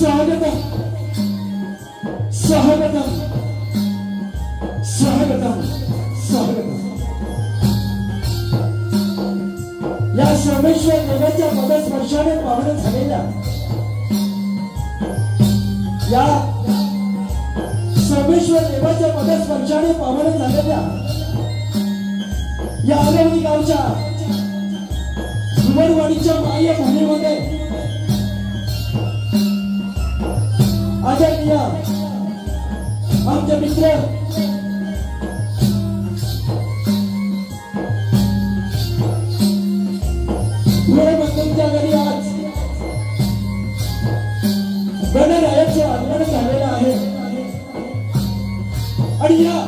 स्वागतम स्वागतम स्वागतम स्वागतम। या सोमेश्वर देवाच्या पदस्पर्शाने पावन झालेल्या या सोमेश्वर देवाच्या पदस्पर्शाने पावन झालेल्या या आलवणी गावच्या धुवडवाडीच्या माय भूमीमध्ये आदरणीय आमचे मित्र धुळेबंधूंच्या घरी आज गणरायाचे आगमन झालेलं आहे आणि या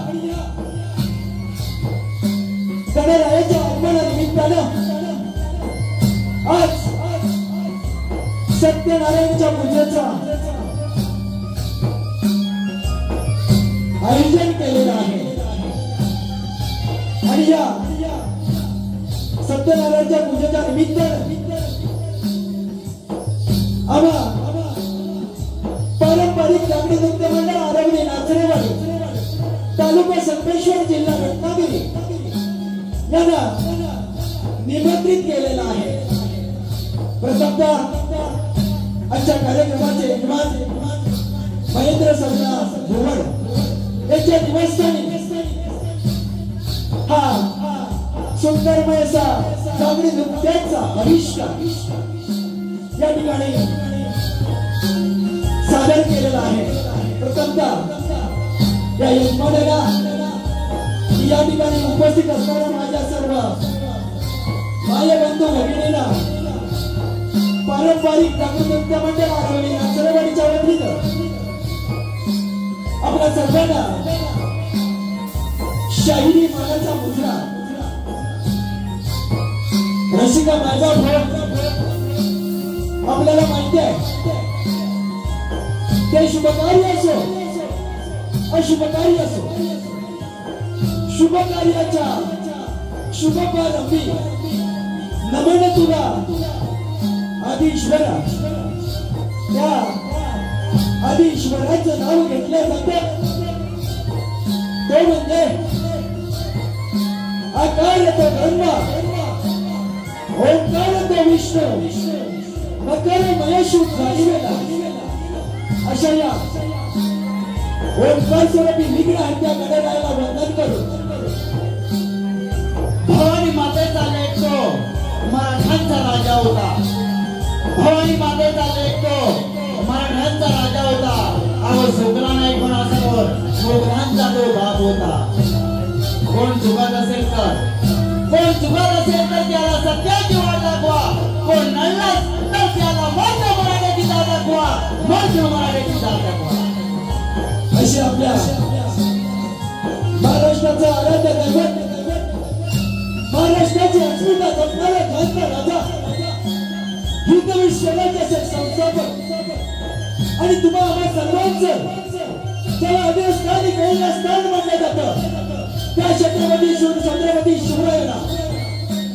गणरायाच्या आगमनानिमित्तानं आज सत्यनारायणच्या पूजेचा आयोजन केलेलं आहे आणि या सत्यनारायणच्या पूजेच्या निमित्तानं आम्हा पारंपरिक लाकडी नृत्य मंडळ आरवली नाचरेवाडी तालुका संगमेश्वर जिल्हा रत्नागिरी यांना निमंत्रित केलेला आहे। प्रथमतः आजच्या कार्यक्रमाचे यजमान महेंद्र सरला धुवड यांच्या निवासस्थानी हा सुंदरमय असा लाकडी नृत्याचा आविष्कार या ठिकाणी सादर केलेला आहे। प्रथमतः या यजमानाला या ठिकाणी उपस्थित असणाऱ्या माझ्या सर्व माय बंधू भगिनींना पारंपरिक लाकडी नृत्य मंडळ आरवली नाचरेवाडीच्या वतीनं आपल्या सर्वांना शाहिरी मानाचा मुद्रा रसिका माझा भाऊ आपल्याला माहिती आहे ते शुभकार्य असो अशुभकार्य असो शुभकार्याच्या शुभप्रारंभी नमन तुला आदि ईश्वरा त्या आदि ईश्वराचं नाव घेतलं जातं ते म्हणजे आकार तो ब्रह्मा ओंकार तो विष्णू मकर महेशूत झालेला अशा या ओंकार स्वरूपी विघ्न हत्या गणरायाला वंदन करू। भवानी मातेचा लेक तो मराठ्यांचा राजा होता। भवानी मातेचा लेक तो मराठ्यांचा राजा होता। अहो झुकला नाही कोणासमोर मोगलांचा तो बाप होता। कोण चुकत असेल तर त्याला सत्याची वाट दाखवा। कोण नडला तर त्याला मध्य मराठ्याची जात दाखवा। मध्य मराठ्याची जात दाखवा। अशी आपल्या महाराष्ट्राचा आराध्य दैवत महाराष्ट्राची अस्मिता जपणारा खासदार राजा हिंदवी सेनेचे संस्थापक आणि तुम्हा आम्हा सर्वांचं ज्याला अधिष्ठानी कैलासस्थान मानलं जातं त्या छत्रपती छत्रपती शिवरायांना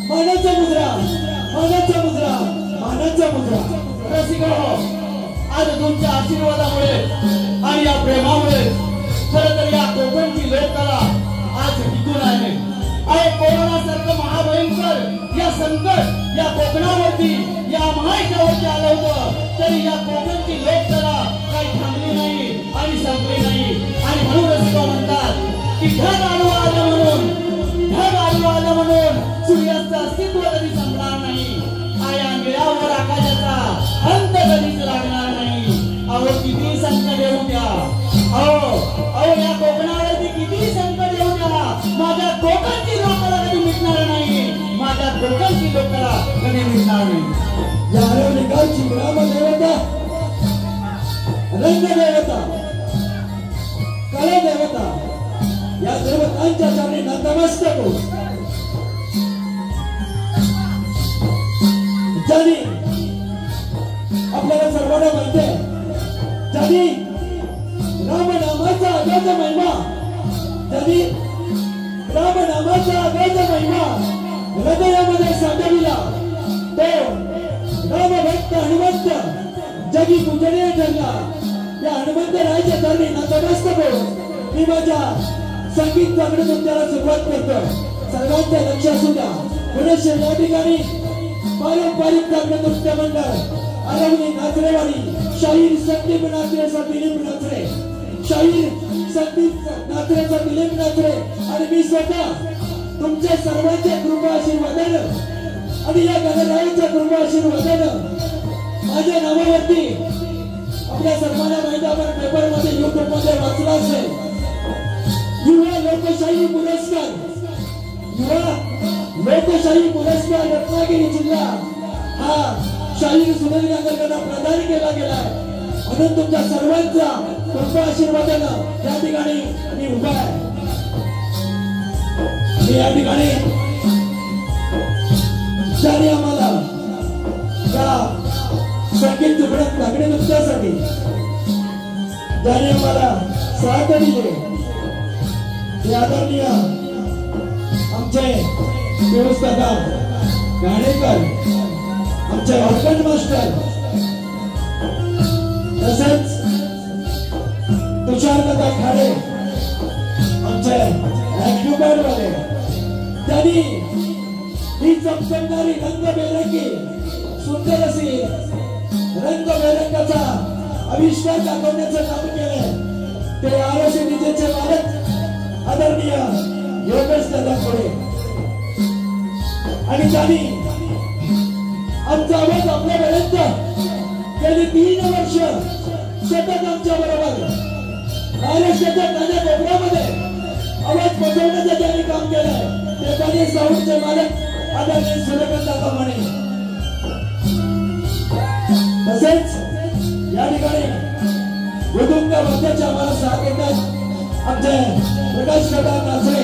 मानाचा मुद्रा मानाचा मुद्रा मानाचा मुद्रा। रसिको आज तुमच्या आशीर्वादामुळे आणि या प्रेमामुळे खरं तर या कोकणची लोककला आज टिकून आहे। अरे कोरोना सारखं महाभयंकर या संकट या कोकणावरती या महाराष्ट्रावरती आलं होतं तरी या कोकणची लोककला काही थांबली नाही आणि संपली नाही। आणि म्हणून रसिको म्हणतात की ढग आलं म्हणून सूर्याचं अस्तित्व कधी संपणार नाही। आया निळावर आकाशाचा अंत कधीच लागणार नाही। अहो किती संकट येऊ द्या अहो या कोकणावरती किती संकट येऊ द्या माझ्या कोकणची लोककला कधी मिटणार नाही। माझ्या कोकणची लोककला कधी मिटणार नाही। या आरवली गावची ग्रामदेवता रंगदेवता कलादेवता या देवतांच्या चरणी नतमस्तक हो। ज्यांनी आपल्याला सर्वांना माहिती आहे ज्यांनी रामनामाचा अगाध महिमा ज्यांनी रामनामाचा अगाध महिमा हृदयामध्ये साठविला तो रामभक्त हनुमंत जगी पूजनीय ठरला या हनुमंतरायाच्या चरणी नतमस्तक होऊन मी माझ्या संगीत वागणं तुमच्याला सुरुवात करतो. सर्वांच्या लक्ष असू द्या. पुणे या ठिकाणी पारंपरिक जागरण नृत्य मंडळ अरवली नाचरेवाडी शाहीर संदीप नाचरेचा दिलीप नाचरे, शाहीर संदीप नाचरेचा दिलीप नाचरे आणि मी स्वतः तुमच्या सर्वांच्या कृपा आशीर्वादानं आणि या गणरायाच्या कृपा आशीर्वादानं माझ्या नावावरती आपल्या सर्वांना माहिती आपण पेपर मध्ये युट्यूब मध्ये वाचला असेल युवा लोकशाही पुरस्कार, युवा लोकशाही पुरस्कार रत्नागिरी जिल्हा हा शाहीर सुनील गांगरकरांना प्रदान केला गेला. म्हणून तुमच्या सर्वांचा कृपा आशीर्वादानं या ठिकाणी मी उभा आहे. मी या ठिकाणी ज्याने आम्हाला या संगीत चित्रपटात लागणे नृत्यासाठी ज्याने आम्हाला साथ दिली ते आदरणीय आमचे पियुष दादा गाणेकर, आमचे ऑर्गन मास्टर, तसेच तुषार दादा खाडे आमचे ऍक्टिव्ह वाले, त्यांनी ही चमचमणारी रंगबेरंगी सुंदर अशी रंगबेरंगाचा आविष्कार दाखवण्याचं काम केलंय. ते आरोग्य निधीचे मालक आदरणीय योगेश दादा खोडे आणि त्यांनी आमचा आवाज आपल्यापर्यंत गेली 3 वर्ष सतत आमच्या बरोबर महाराष्ट्राच्या कानाकोपऱ्यामध्ये आवाज पोहोचवण्याचं त्यांनी काम केलंय. ते त्यांनी साऊंडचे मालक आदरणीय सुरेखन दादा म्हणे. तसेच या ठिकाणी उदुंग वाद्याच्या आम्हाला साथ देतात आमचे प्रकाश दादा नाचरे.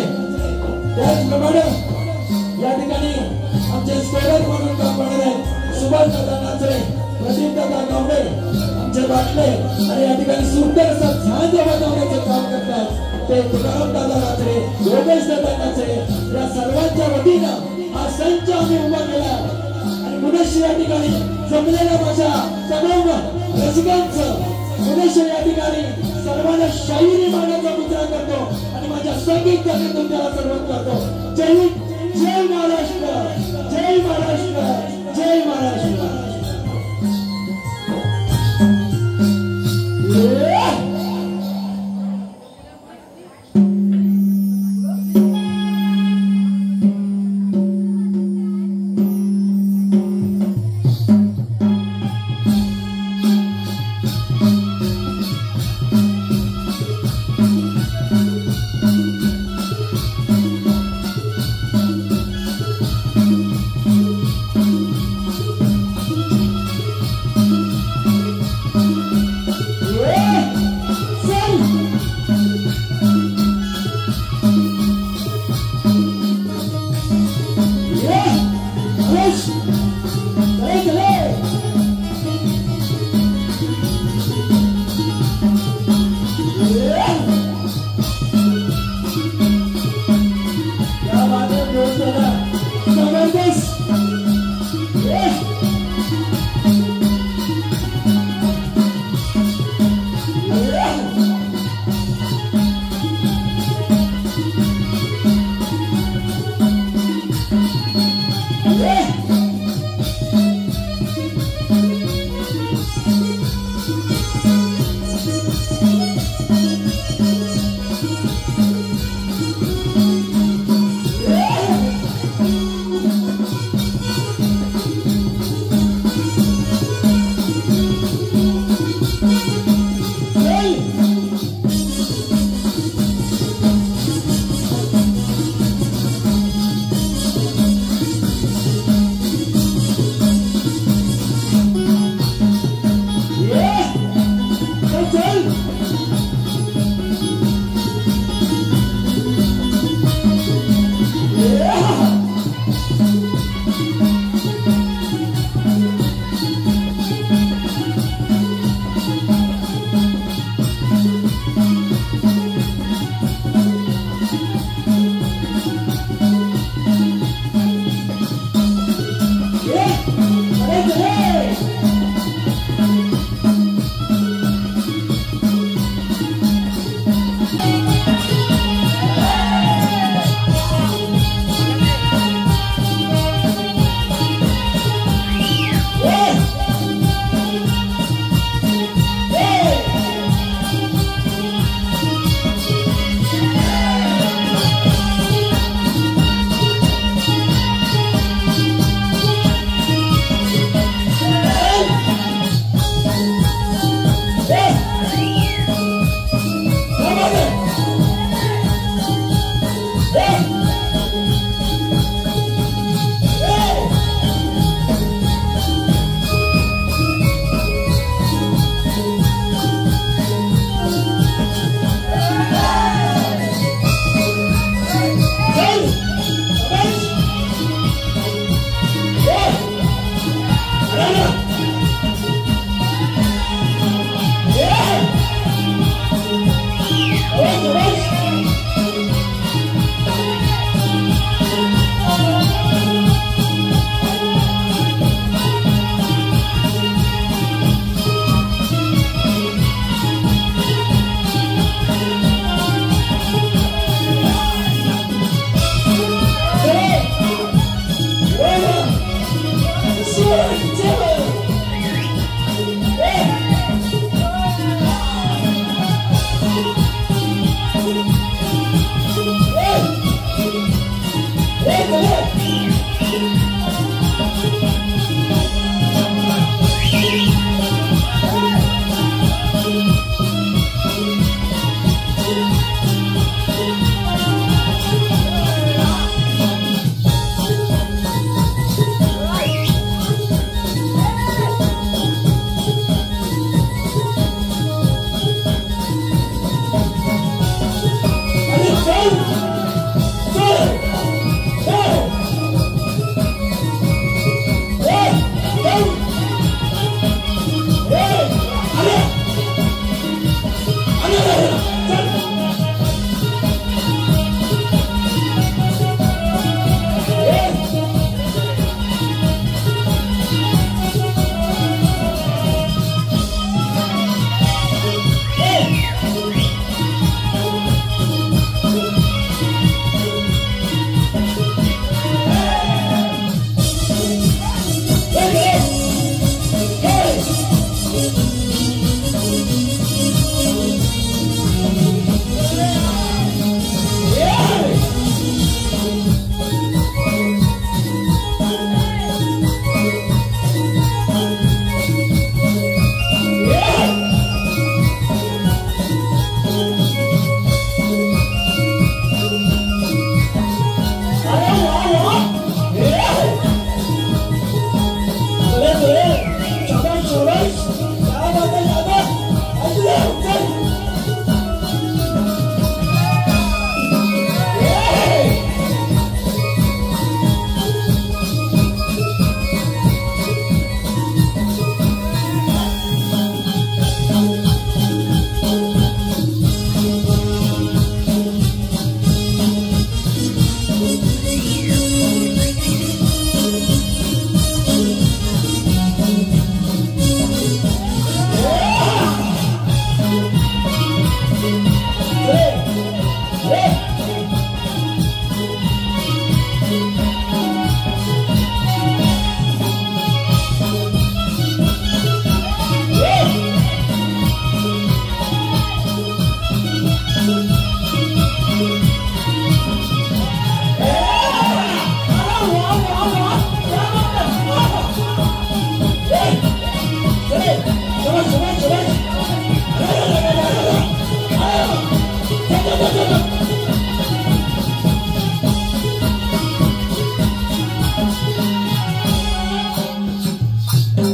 त्याचप्रमाणे या ठिकाणी आमचे स्कोरर म्हणून काम करणारे सुभाष दादा नाचरे, प्रदीप दादा गावडे, आमचे बाटले आणि या ठिकाणी सुंदर असा झांज वाजवण्याचं काम करतात ते तुकाराम दादा नाचरे, योगेश दादा नाचरे. या सर्वांच्या वतीनं हा संच आम्ही उभा केला आणि पुणे या ठिकाणी जमलेल्या माझ्या तमाम रसिकांचं पुणे या ठिकाणी सर्वांना शाहिरी मानाचा मुद्रा करतो आणि माझ्या संगीत गाणे तुमच्याला सर्वत करतो. जय हिंद, जय महाराष्ट्र, जय महाराष्ट्र, जय महाराष्ट्र.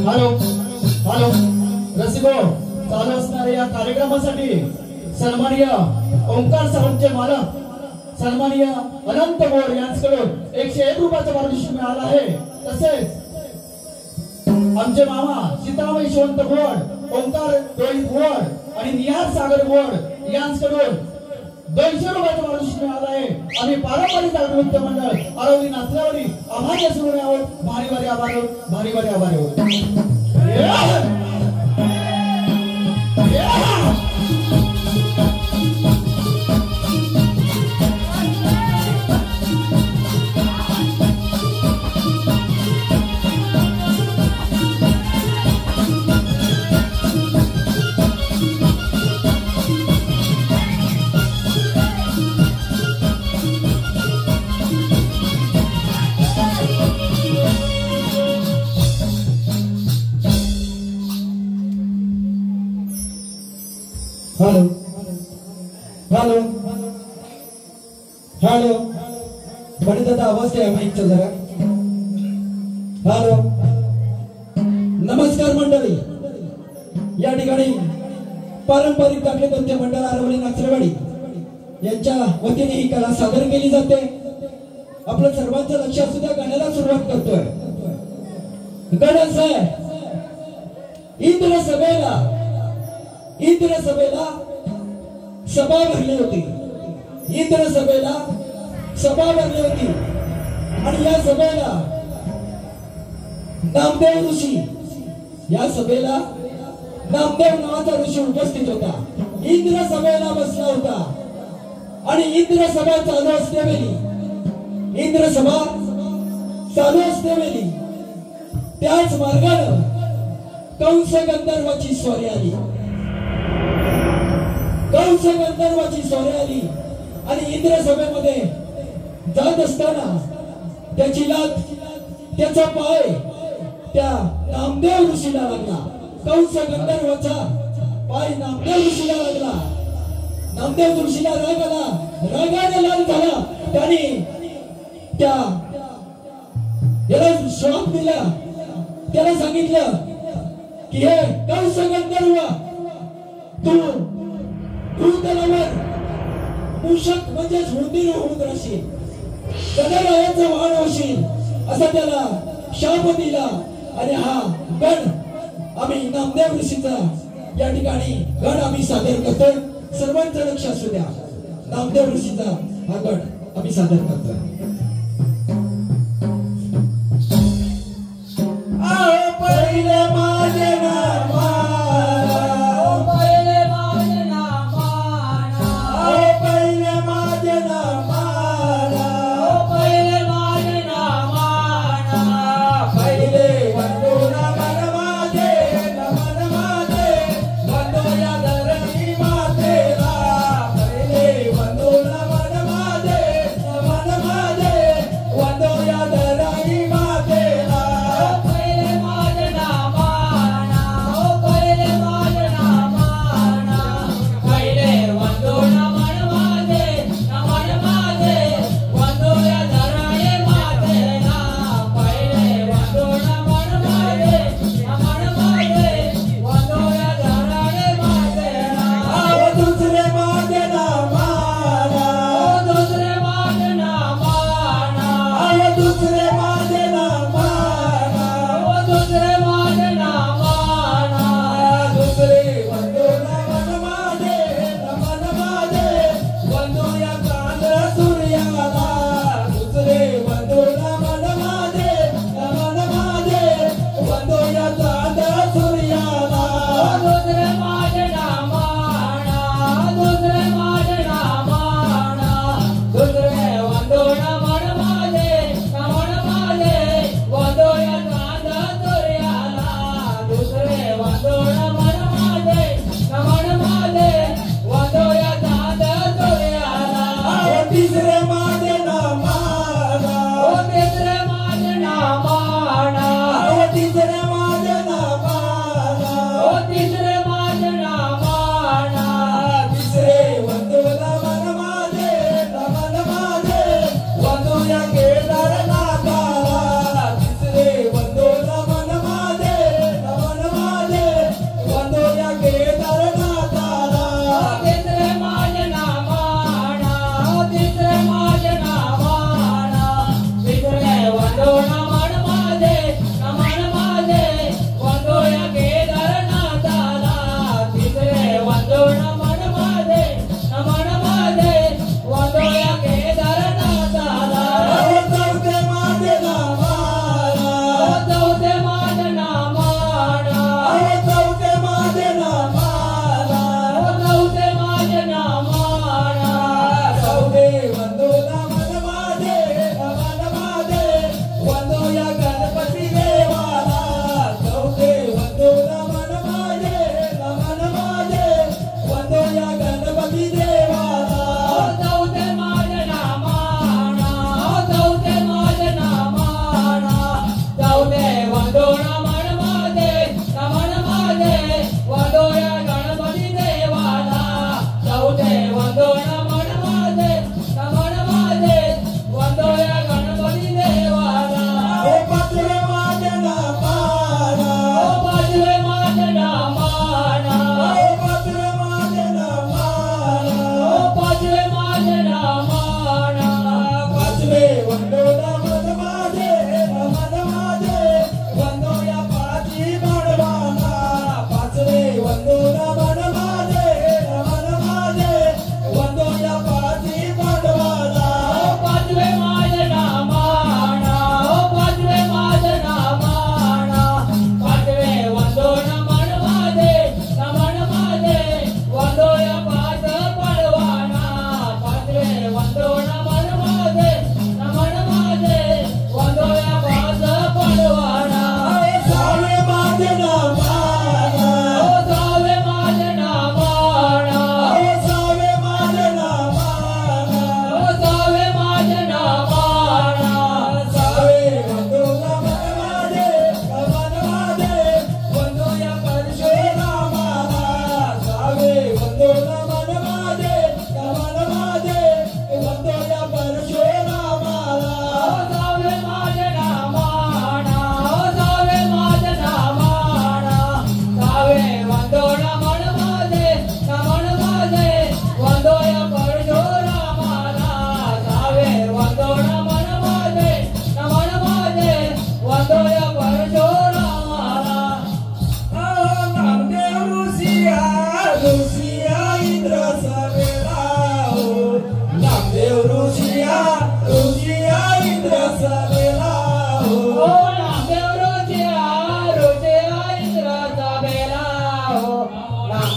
हॅलो हॅलो रसिको, चालू असणाऱ्या या कार्यक्रमासाठी सन्माननीय ओंकार सावंतचे मालक सन्माननीय अनंत बोर यांच्याकडून 101 रुपयाचं पारितोषिक मिळालं आहे. तसेच आमचे मामा सीताराम यशवंत बोड, ओंकार रोहित बोड आणि निहार सागर बोड यांच्याकडून 200 रुपयाचं पारितोषिक मिळालं आहे. आम्ही पारंपरिक नृत्य मंडळ आरवली नाचल्यावरी आभारी असून आहोत. भारी भारी आभार, भारी भारी आभार आहोत. हॅलो हॅलो हॅलो म्हणत आता आवाज द्या माईकचा जरा. हॅलो नमस्कार मंडळी, या ठिकाणी पारंपरिक दाखले नृत्य मंडळ आरवली नाचरेवाडी यांच्या वतीने ही कला सादर केली जाते. आपलं सर्वांचं लक्ष असू द्या, गाण्याला सुरुवात करतोय. गणस आहे इंद्र सभेला सभा भरली होती. इंद्र सभेला सभा भरली होती आणि या सभेला नामदेव ऋषी, या सभेला नामदेव नावाचा ऋषी उपस्थित होता. इंद्र सभेला बसला होता आणि इंद्र सभा चालू असतेवेळी त्याच मार्गाने कंस गंधर्वाची स्वारी आली आणि इंद्र सभेमध्ये जात असताना त्याची लाथ, त्याचा पाय त्या नामदेव ऋषीला लागला. कंस गंधर्वाचा पाय नामदेव ऋषीला लागला. नामदेव ऋषीला रागाने लाल झाला. त्याने याला श्राप दिला. त्याला सांगितलं की हे कंस गंधर्व, तू भूतलावर मूषक म्हणजेच हुंदीर होऊन राहशील, गणरायाचं वाहन होशील असा त्याला शाप दिला. आणि हा गण आम्ही नामदेव ऋषीचा या ठिकाणी गण आम्ही सादर करतोय. सर्वांचं लक्ष असू द्या. नामदेव ऋषीचा हा गण आम्ही सादर करतोय. पहिले माझे नामा पहिले माझे नामा पहिले माझे नामा पहिले माझे नामा पहिले वंदो नमन माझे वंदो या धरणी मातेला पहिले वंदो नमन माझे वंदो या धरणी मातेला पहिले माझे नामा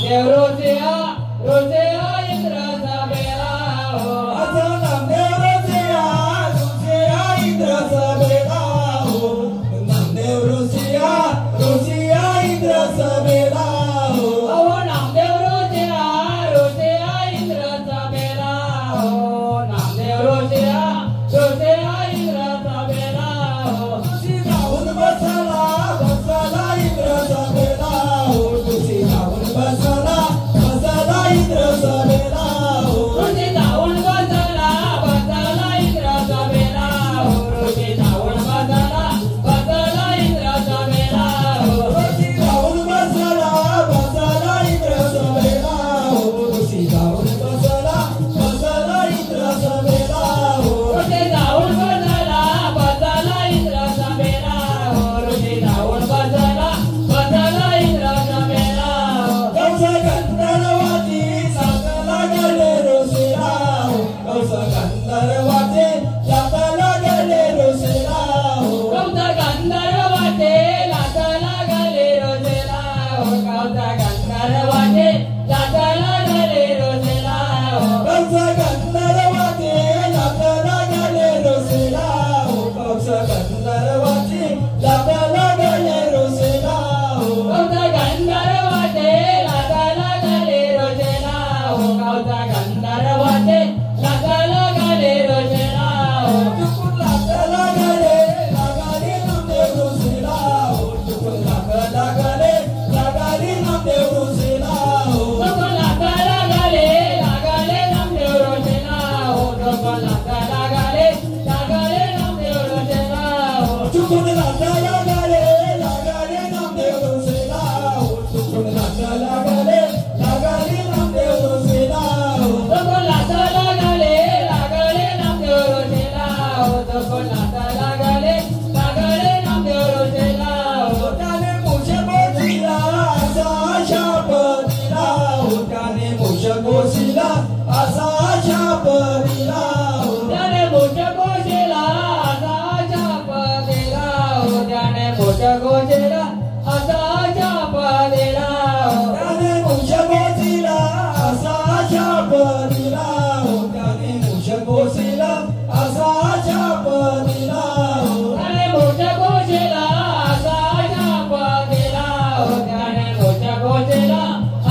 नामदेव रोजिया रोजिया इंद्राचा बेला हो माझा नामदेव रोजिया रोजिया इंद्राचा बेला हो नामदेव रोजिया रोजिया इंद्राचा बेला हो अहो नामदेव रोजिया रोजिया इंद्राचा बेला हो नामदेव रोजिया रोजिया इंद्राचा बेला हो तुझी जाऊन बसला बसला इंद्राचा बेला हो तुझी जाऊन बसला बसला इंद्राचा बेला हो रोजी जाऊन बसला बसला इंद्राचा बेला हो रोजी जाऊन बसला बसला इंद्राचा बेला हो तुझी जाऊन बसला बसला इंद्राचा बेला हो तुझी जाऊन बसला बसला इंद्राचा बेला हो रोजी जाऊन बसला बसला इंद्राचा बेला हो रोजी जाऊन बसला बसला इंद्राचा बेला हो कौसा गंधर्वाची साथला गेले रोसेला हो कौसा गंधर्वाचे साथला गेले रोसेला हो कौता गंधर्वाचे लाथाला गले रोजेला हो कौता गंधर्वाचे लाथाला गले रोजेला हो कौसा गंधर्वाचे साथला गेले रोसेला हो कौसा गंधर्वाचे साथला गेले रोसेला हो कौता गंधर्वाचे लाथाला गले रोजेला हो कौता गंधर्वाचे लाथाला गले रोजेला हो चुकून लागला गले लागाले नामदेव रोसेला हो चुकून लागला गले लागाले नामदेव रोसेला हो नको लाथाला गले लागले नामदेव रोजेला हो नको लाथाला गले लागले नामदेव रोजेला हो चुकून लागला गले लागाले नामदेव रोसेला हो चुकून लागला गले लागाले नामदेव रोसेला हो नको लाथाला गले लागले नामदेव रोजेला हो नको लाथाला गले लागले नामदेव रोजेला हो त्याने मोशे बोसिला असा शाप दिला हो त्याने मोशे बोसिला असा शाप दिला हो त्याने मोठ्या गोजेला असा शाप दिला हो त्याने मोठ्या गोजेला असा शाप दिला हो त्याने मोशे बोसिला असा शाप दिला हो त्याने मोशे बोसिला असा शाप दिला हो त्याने मोठ्या गोजेला असा शाप दिला हो त्याने मोठ्या गोजेला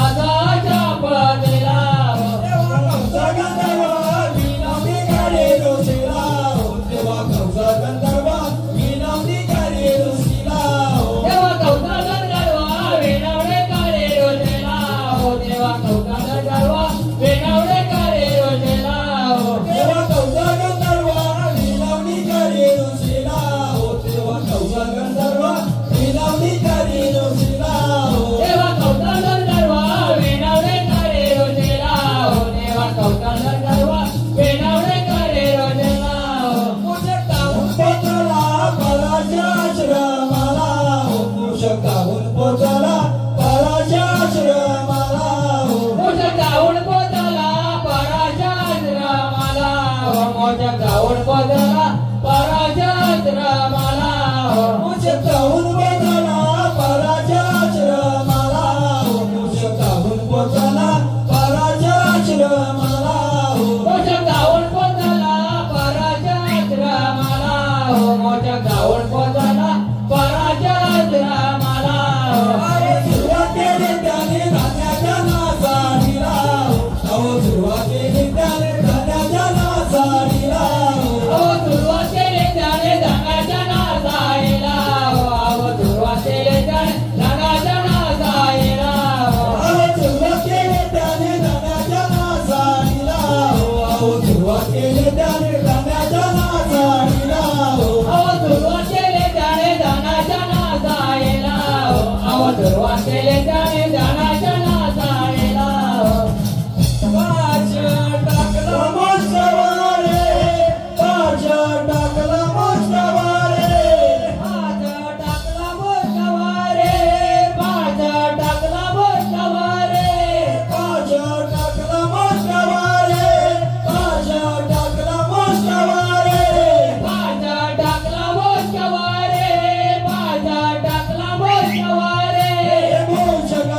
असा शाप दिला हो तेव्हा कौसा गंधर्वा विनवणी करे रोसेला हो तेव्हा कौसा गंधर्वा विनवणी करे रोसेला हो तेव्हा कौता गंधर्वा वेणावडे काळे रोजेला हो तेव्हा कौता गंधर्वा वेणावडे काळे रोजेला हो तेव्हा कौसा गंधर्वा विनवणी करे रोसेला हो तेव्हा कौसा गंधर्वा विनवणी करे रोसेला हो तेव्हा कौता गंधर्वा वेणावडे काळे रोजेला हो तेव्हा कौता गंधर्वा वेणावडे काळे रोजेला हो मूषक धावून पोचला पराच्या आश्रमाला हो मूषक धावून पोचला पराच्या आश्रमाला हो मोठं गाऊन पोचला पराच्या आश्रमाला हो मोठं गाऊन पोचला पराच्या आश्रमाला हो मूषक धावून पोचला पराच्या आश्रमाला हो मूषक धावून पोचला पराच्या आश्रमाला हो मोठं गाऊन पोचला पराच्या आश्रमाला हो मोठं गाऊन पोचला पराच्या आश्रमाला हो अहो सुरुवात केली त्याने धान्याच्या नासाडीला हो अहो सुरुवात केली त्याने धान्याच्या नासाडीला हो अहो सुरुवात केली त्याने धनाच्या नासाईला हो अहो सुरुवात केली त्याने धनाच्या नासाईला हो अहो सुरुवात केली त्याने धान्याच्या नासाडीला हो अहो सुरुवात केली त्याने धान्याच्या नासाडीला हो अहो सुरुवात केली त्याने धनाच्या नासाईला हो अहो सुरुवात केली त्याने धनाच्या नासाईला हो पाच टाकला मोसवारे पाच टाकला मोसवारे पाच टाकला बोटवारे पाच टाकला बोटवारे पाच टाकला मोसवारे पाच टाकला मोसवारे पाच टाकला बोटवारे पाच टाकला बोटवारे मूषक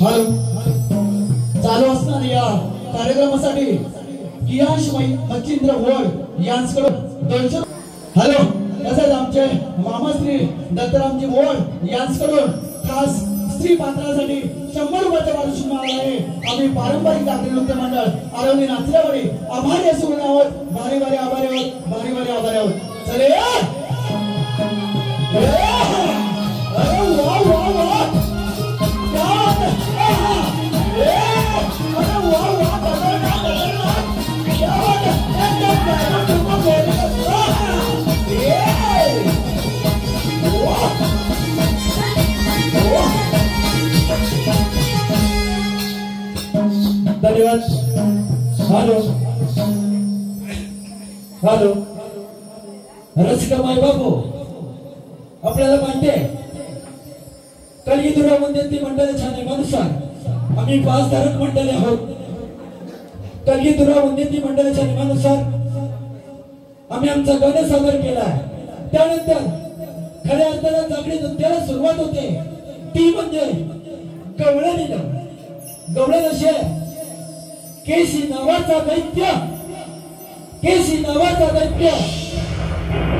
हॅलो चालू असणार या कार्यक्रमासाठी कियांश मच्छिंद्र वड यांच्याकडून 200 हॅलो तसेच आमचे मामाश्री दत्तरामजी वड यांच्याकडून खास स्त्री पात्रासाठी 100 रुपयाचा पारितोषिक मिळाला आहे. आम्ही पारंपरिक जागरण नृत्य मंडळ आरवणी नाचल्यावाडी आभारी असून आहोत. भारी भारी आभारी आहोत. भारी भारी आभारी आहोत. चले अरे वाह वाह वाह क्या बात है. अरे वाह वाह खतरनाक क्या बात है. एकदम डायमंड तुमको बोलेगा. धन्यवाद. हॅलो हॅलो रसिका माय बापू आपल्याला माहिती आहे कलियुगा मध्ये मंडळाच्या नियमानुसार आम्ही 5 धारक मंडळी आहोत. कलियुगा मध्ये मंडळाच्या नियमानुसार आम्ही आमचा गाणं सादर केला. त्यानंतर खऱ्या अर्थानं जागडी नृत्याला सुरुवात होते, ती म्हणजे गवळण. गवळण असे केसी नावाचा दैत्य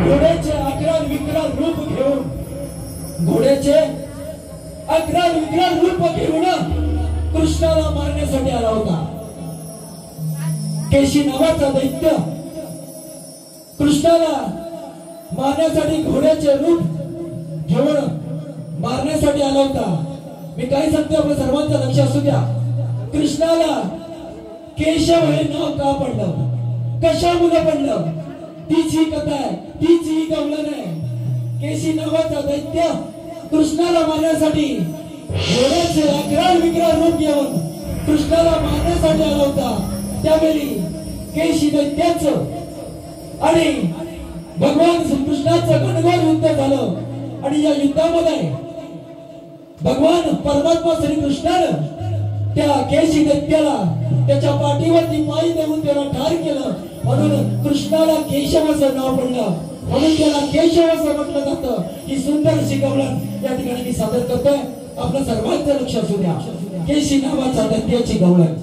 घोड्याचे अकराल विक्राल रूप घेऊन कृष्णाला मारण्यासाठी आला होता. केशी नावाचा दैत्य कृष्णाला मारण्यासाठी घोड्याचे रूप घेऊन मारण्यासाठी आला होता. मी काय सांगतो आपल्या सर्वांचं लक्ष असू द्या. कृष्णाला केशव हे नाव का पडलं, कशामुळे पडलं, तीची कथा आहे, तीची गवळण आहे. केशी नावाचा दैत्य कृष्णाला मारण्यासाठी घोड्याचे अकराल विक्राल रूप घेऊन कृष्णाला मारण्यासाठी आला होता. त्यावेळी केशी दैत्याचं आणि भगवान श्रीकृष्णाचं घनघोर युद्ध झालं. आणि या युद्धामध्ये भगवान परमात्मा श्रीकृष्णानं त्या केशी दैत्याला त्याच्या पाठीवरती पायी देऊन त्याला ठार केलं. म्हणून कृष्णाला केशव असं नाव पडलं, म्हणून त्याला केशव असं म्हटलं जातं. ही सुंदर अशी गवळण या ठिकाणी मी सादर करतोय. आपलं सर्वांचं लक्ष असू द्या. केशी नावाचा दैत्याची गवळण.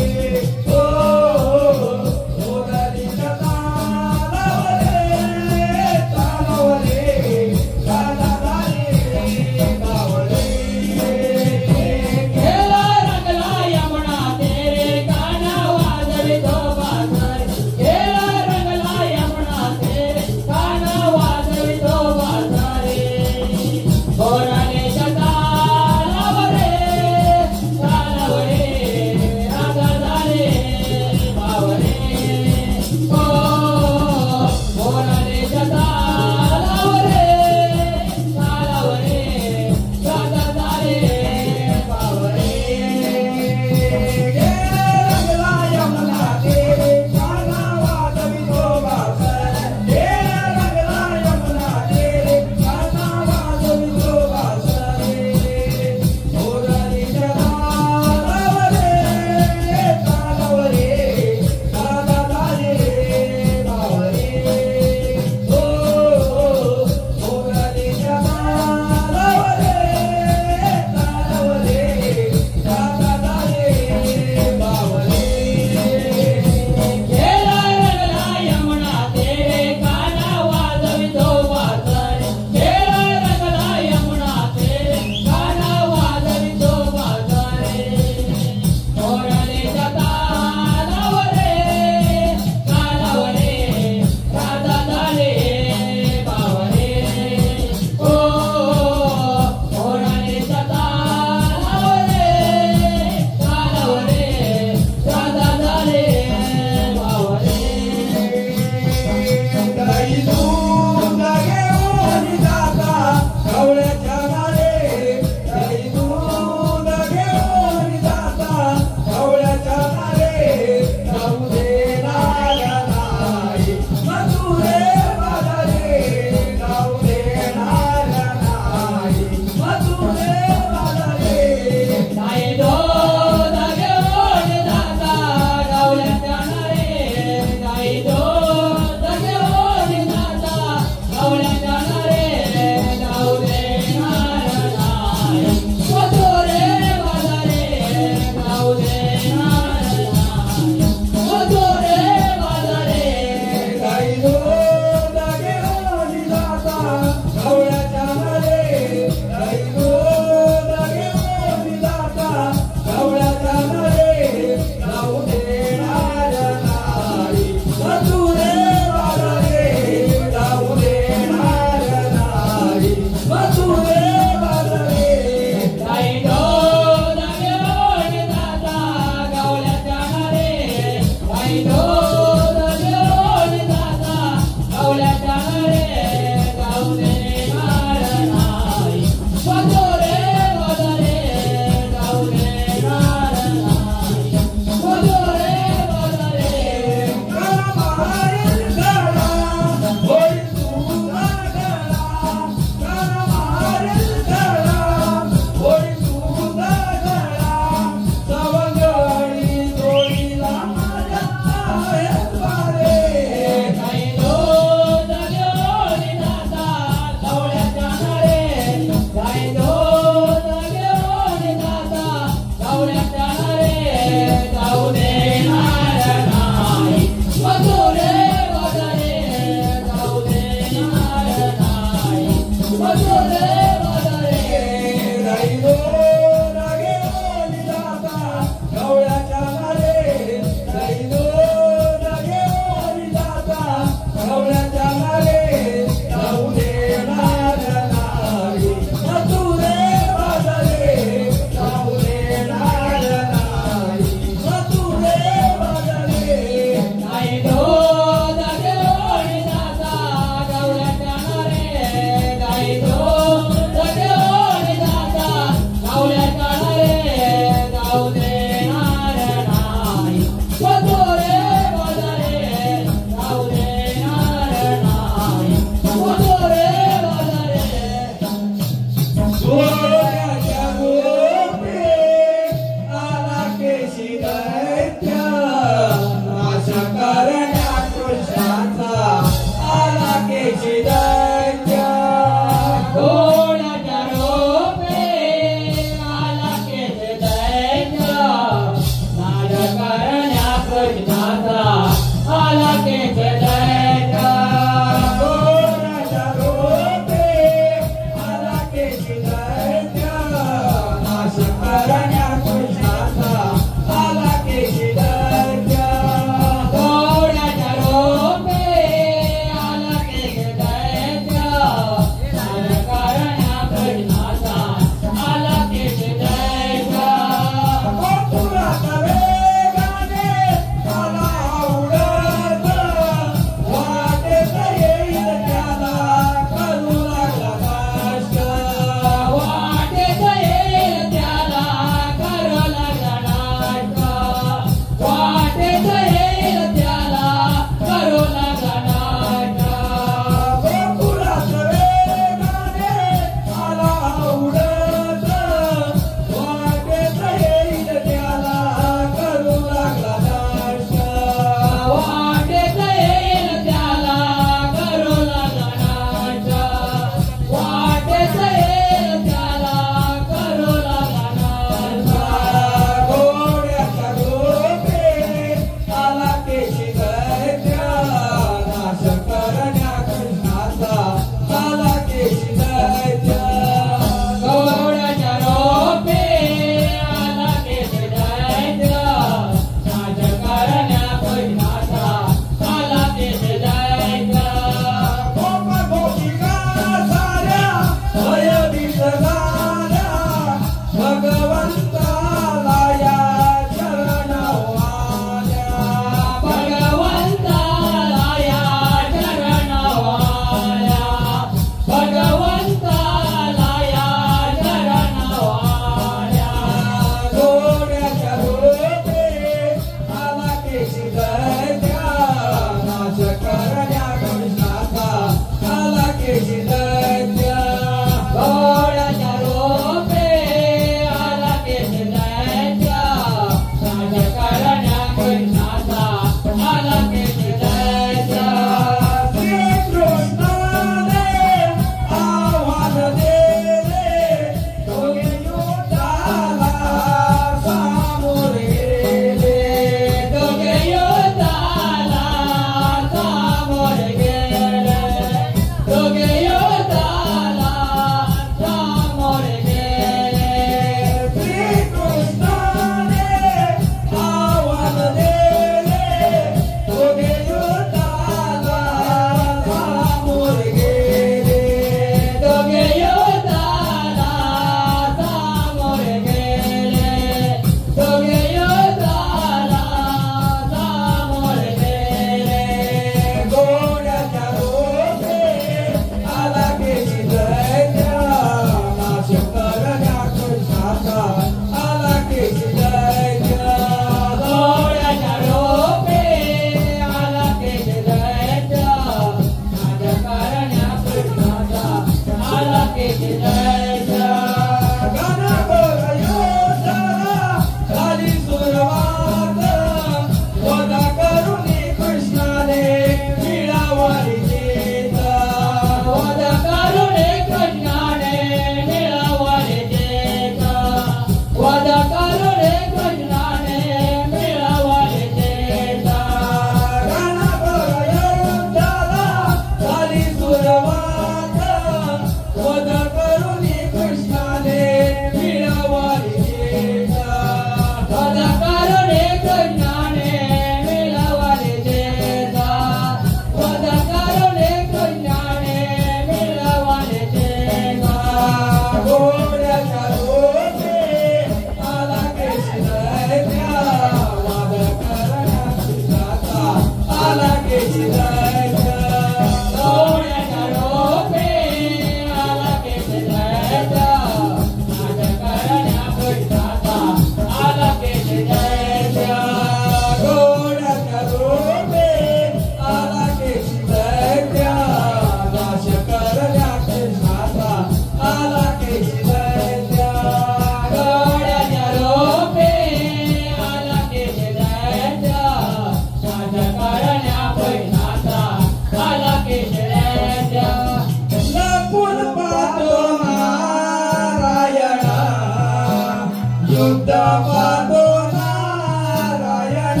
युद्ध पाहतो नारायण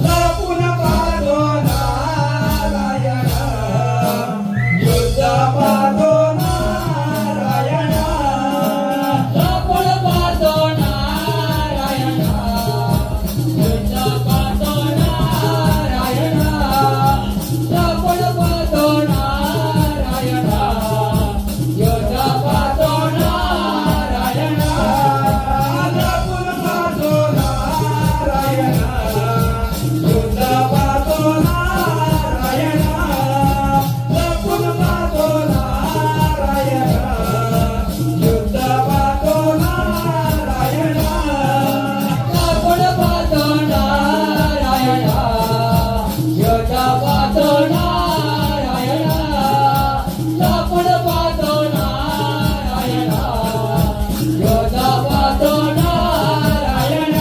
लपून पाहतो नारायण युद्ध पाहतो नारायण लपून पाहतो नारायण युद्ध पाहतो नारायण लपून पाहतो नारायण युद्ध पाहतो नारायण लपून पाहतो नारायण युद्ध पाहतो नारायण लपून पाहतो नारायण युद्ध पाहतो नारायण लपून पाहतो नारायण युद्ध पाहतो नारायण लपून पाहतो नारायण युद्ध पाहतो नारायण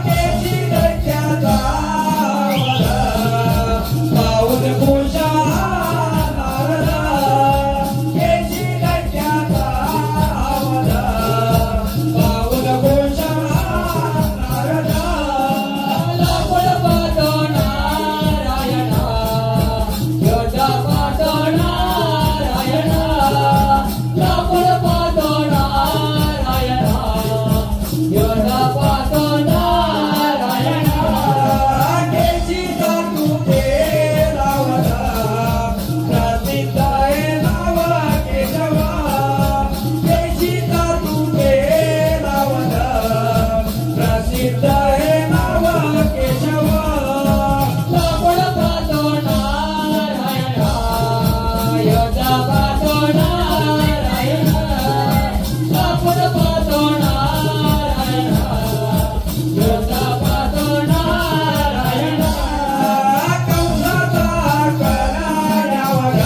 केशी दक्याचा पाऊल भूषा नारद केशी दक्याचा पाऊल भूषा नारद लपून पाहतो नारायण युद्ध पाहतो नारायण लपून पाहतो नारायण युद्ध पाहतो नारायण केशी तू रावण प्रसिद्ध आहे नाव केशव केशी तू रावण प्रसिद्ध आहे नाव केशव लपून पाहतो नारायण युद्ध पाहतो नारायण लपून पाहतो नारायण युद्ध पाहतो नारायण कंसाचा करण्यावर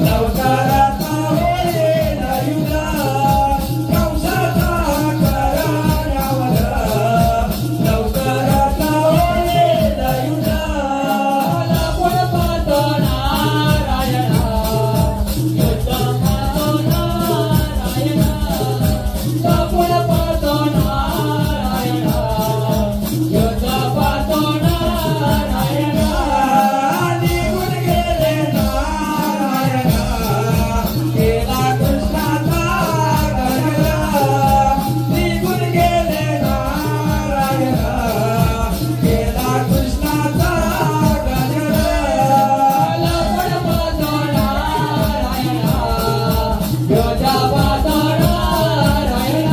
लवकरात होईल युद्ध कंसाचा करण्यावर लवकरात होईल युद्ध लपून पाहतो नारायण युद्ध पाहतो नारायण लपून पाहतो नारायण युद्ध पाहतो नारायण निघून गेले नारायण केला कृष्णाचा गजरा निघून गेले नारायण केला कृष्णाचा गजरा लपून पाहतो नारायण युद्ध पाहतो नारायण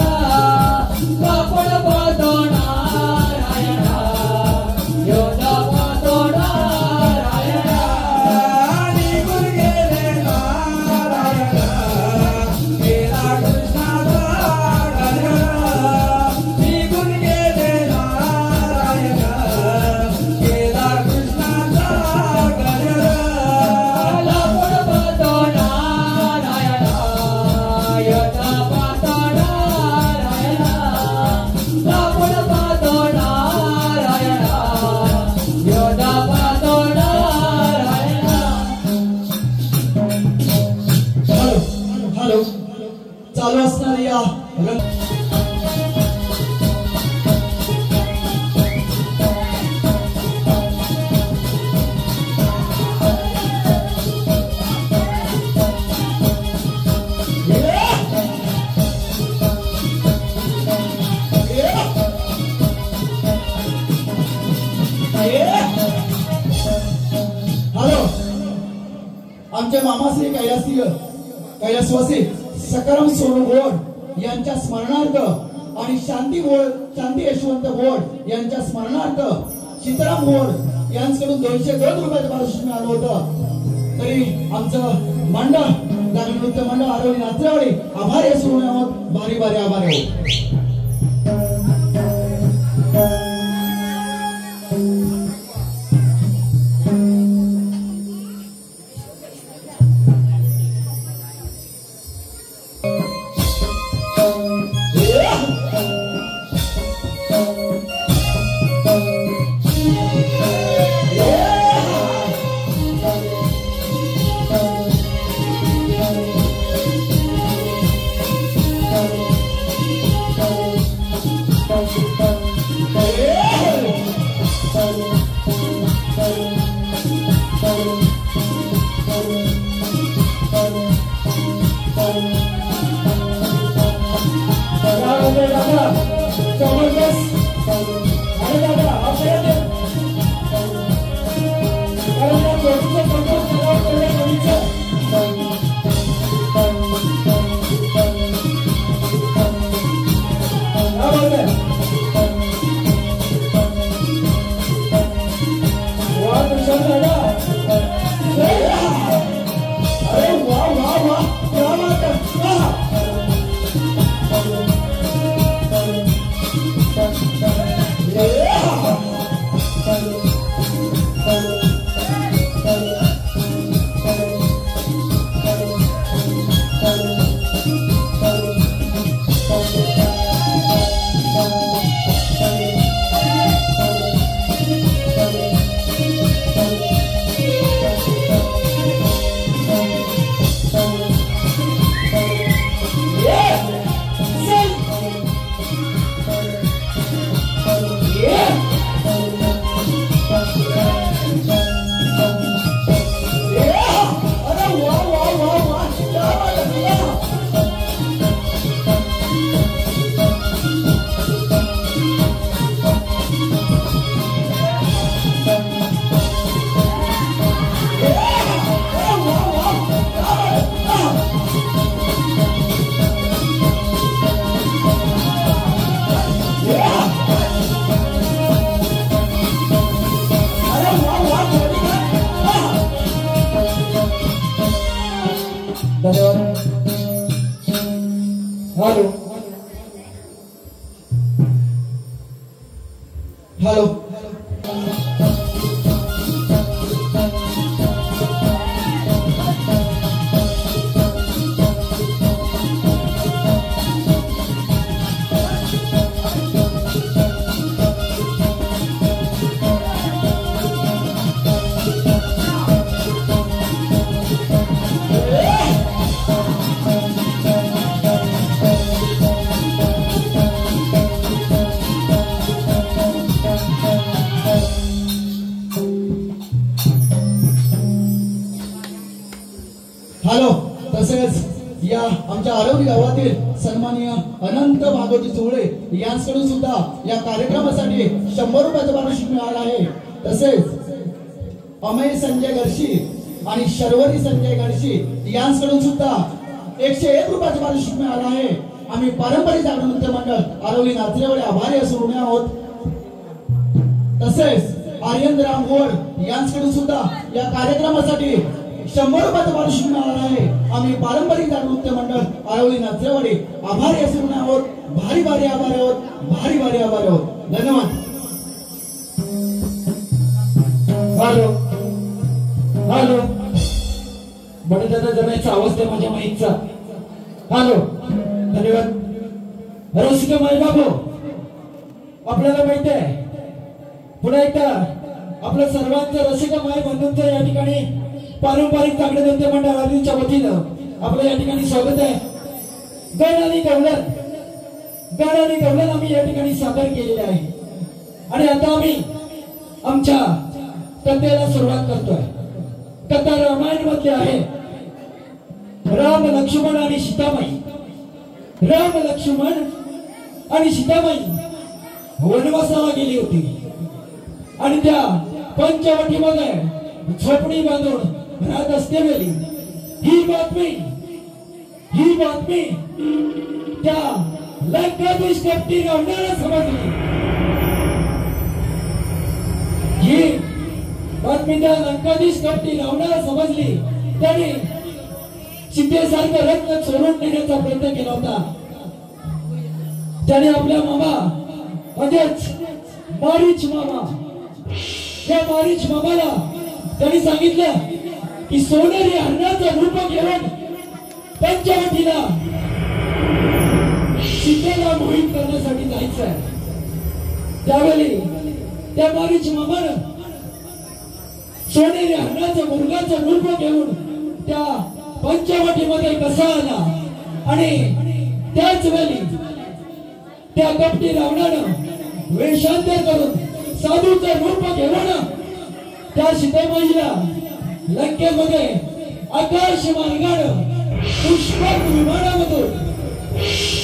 लपून पाहतो नारायण युद्ध पाहतो नारायण निघून गेले नारायण केला कृष्णाचा गजरा निघून गेले नारायण केला कृष्णाचा गजरा लपून पाहतो नारायण युद्ध पाहतो नारायण लपून पाहतो नारायण युद्ध पाहतो नारायण हॅलो चालू असणारी या हॅलो आमचे मामाश्री कैलासवासी सकाराम सोनू गोड यांच्या स्मरणार्थ आणि शांती यशवंत गोड यांच्या स्मरणार्थ सीताराम गोड यांच्याकडून 202 रुपयाचं पारितोषिक मिळालं होतं. तरी आमचं मंडळ नृत्य मंडळ आरोग्य नाचरावळी आभारी असून आहोत, बारी बारी आभारी आहोत. अरे दादा जबरदस्त अरे दादा आपल्याला अरे त्या जोडीचं कंट्रोल करावं तेवढ्या जोडीचं क्या बात है वाह तुषार दादा अरे वाह वाह वाह क्या बात है धन्यवाद हेलो हेलो हॅलो तसेच या आमच्या आरवली गावातील सन्माननीय अनंत भागवती चोळे यांच्याकडून सुद्धा या कार्यक्रमासाठी 100 रुपयाचं पारितोषिक मिळालं आहे. तसेच अमय संजय गडशी आणि शर्वरी संजय गडशी यांच्याकडून सुद्धा 101 रुपयाचं पारितोषिक मिळालं आहे. आम्ही पारंपरिक जागरण नृत्य मंडळ आरवली नाचरेवाडे आभारी असून आहोत. तसेच आर्यनराम गोड यांच्याकडून सुद्धा या कार्यक्रमासाठी 100 रुपयाचं पारितोषिक मिळालं आहे. आम्ही पारंपरिक जागरण नृत्य मंडळ आरवली नाचरेवाडे आभारी असून आहोत. भारी भारी आभारी आहोत. भारी भारी आभारी आहोत. धन्यवाद. हॅलो हॅलो बडे दादा जनाचा आवाज द्या माझ्या माईकचा. हॅलो धन्यवाद. रसिक माई बाबू आपल्याला माहिती आहे पुन्हा एकदा आपल्या सर्वांचं रसिक माई बंधूंचं या ठिकाणी पारंपरिक जागरण नृत्य मंडळ आरवलीच्या वतीनं आपलं या ठिकाणी स्वागत आहे. गण आणि गवलन आम्ही या ठिकाणी सादर केलेले आहे आणि आता आम्ही आमच्या कथेला सुरुवात करतोय. कथा रामायण मध्ये आहे. राम लक्ष्मण आणि सीतामाई. राम लक्ष्मण आणि सीतामाई वनवासाला गेली होती आणि त्या पंचवटीमध्ये झोपडी बांधून राहत असतेवेळी ही बातमी त्या लंकाधीश कपटी रावणाला समजली. ही बातमी त्या लंकाधीश कपटी रावणाला समजली. त्याने सीतेसारखं रत्न चोरून नेण्याचा प्रयत्न केला होता. त्याने आपल्या मामा म्हणजेच मारीच मामा त्या मारीच मामाला त्यांनी सांगितलं की सोनेरी हरणाचं रूप घेऊन पंचवटीला सीतेला मोहित करण्यासाठी जायचं आहे. त्यावेळी त्या मारीच मामानं सोनेरी हरणाचं मुर्गाचं रूप घेऊन त्या पंचवटीमध्ये कसा आला आणि त्याच वेळी त्या कपटी रावणानं वेषांतर करून साधूचं रूप घेऊन त्या सीतामाईला लंकेमध्ये आकाश मार्गानं पुष्पक विमानामधून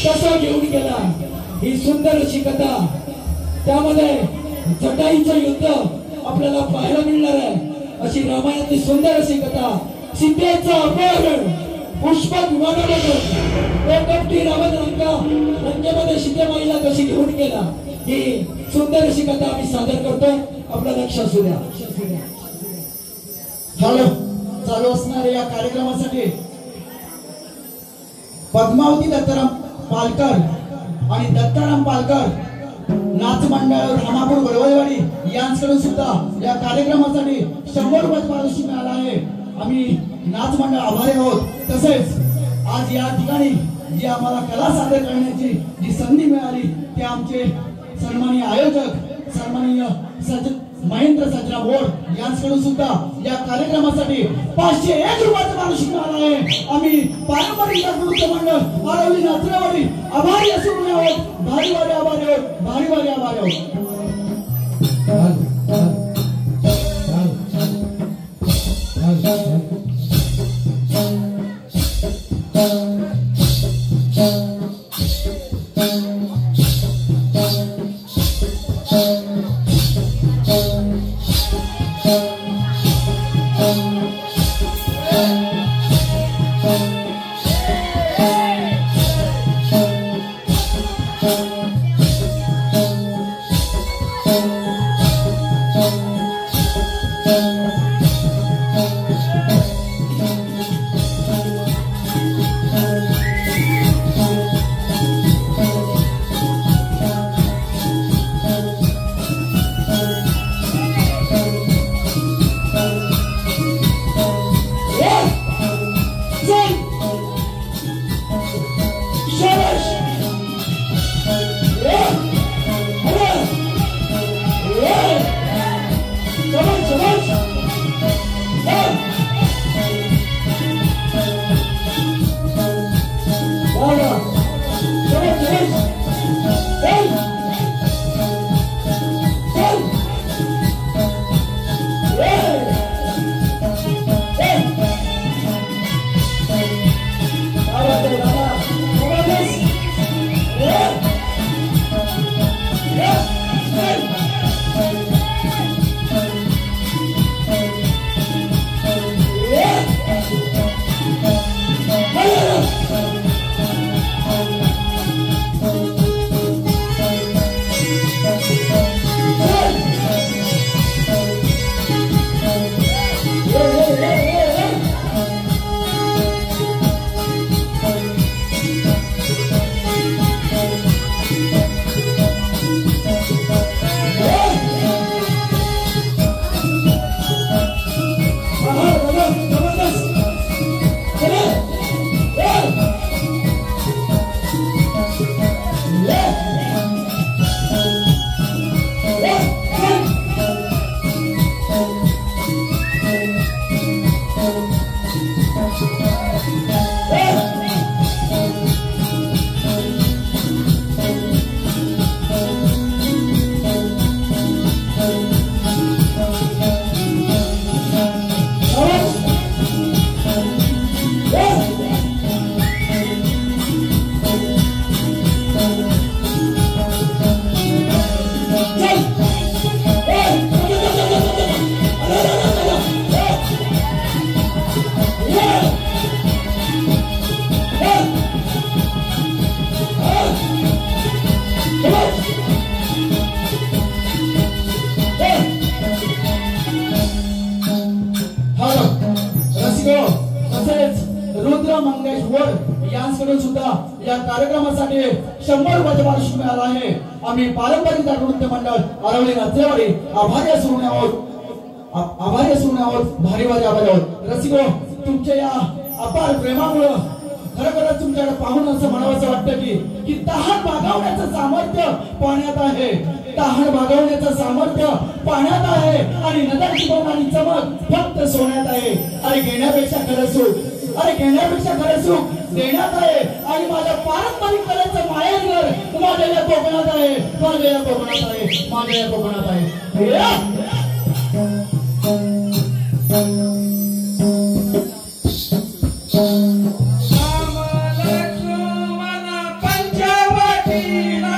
कसा घेऊन गेला ही सुंदर अशी कथा, त्यामध्ये जटायूचं युद्ध आपल्याला पाहायला मिळणार आहे. अशी रामायणातली सुंदर अशी कथा, सीतेचं अपहरण पुष्पक विमानामधून कपटी रावण लंकेमध्ये सीतेमाईला कशी घेऊन गेला, ही सुंदर अशी कथा आम्ही सादर करतोय. आपल्या लक्षात असू द्या. चालू असणाऱ्या या कार्यक्रमासाठी पद्मावती दत्ताराम पालकर आणि दत्ताराम पालकर नाच मंडळ रामापूर वडवळवाडी यांच्याकडून सुद्धा या कार्यक्रमासाठी 100 रुपये पारितोषिक मिळालं आहे. आम्ही नाच मंडळ आभारी आहोत. तसेच आज या ठिकाणी जी आम्हाला कला सादर करण्याची जी संधी मिळाली ते आमचे सन्माननीय आयोजक सन्माननीय महेंद्र सजरा बोर्ड यांच्याकडून सुद्धा या कार्यक्रमासाठी 501 रुपयाचं पारितोषिक मिळालं आहे. आम्ही पारंपरिक नृत्य मंडळ आरवली नाचरेवाडी आभारी असून आहोत. भारी आभारी आहोत. भारी आभारी आहोत. यांच्याकडून सुद्धा या कार्यक्रमासाठी 100 रुपयाचं पारितोषिक मिळालं आहे. आम्ही पारंपरिक नृत्य मंडळ आरवली नाचरेवाडी आभारी असून आहोत. भारी आभारी आहोत. रसिको, तुमच्या या अपार प्रेमामुळे खरोखरच तुमच्याकडे पाहून असं म्हणावंसं वाटतं की तहान भागवण्याचं सामर्थ्य पाण्यात आहे. तहान भागवण्याचं सामर्थ्य पाण्यात आहे आणि नदीची आणि चमक फक्त सोन्यात आहे. अरे घेण्यापेक्षा खरं सुख देण्यात आहे. आणि माझ्या पारंपरिक कलेचं माहेरघर माझ्या या कोकणात आहे. माझ्या या कोकणात आहे. पंचवटीला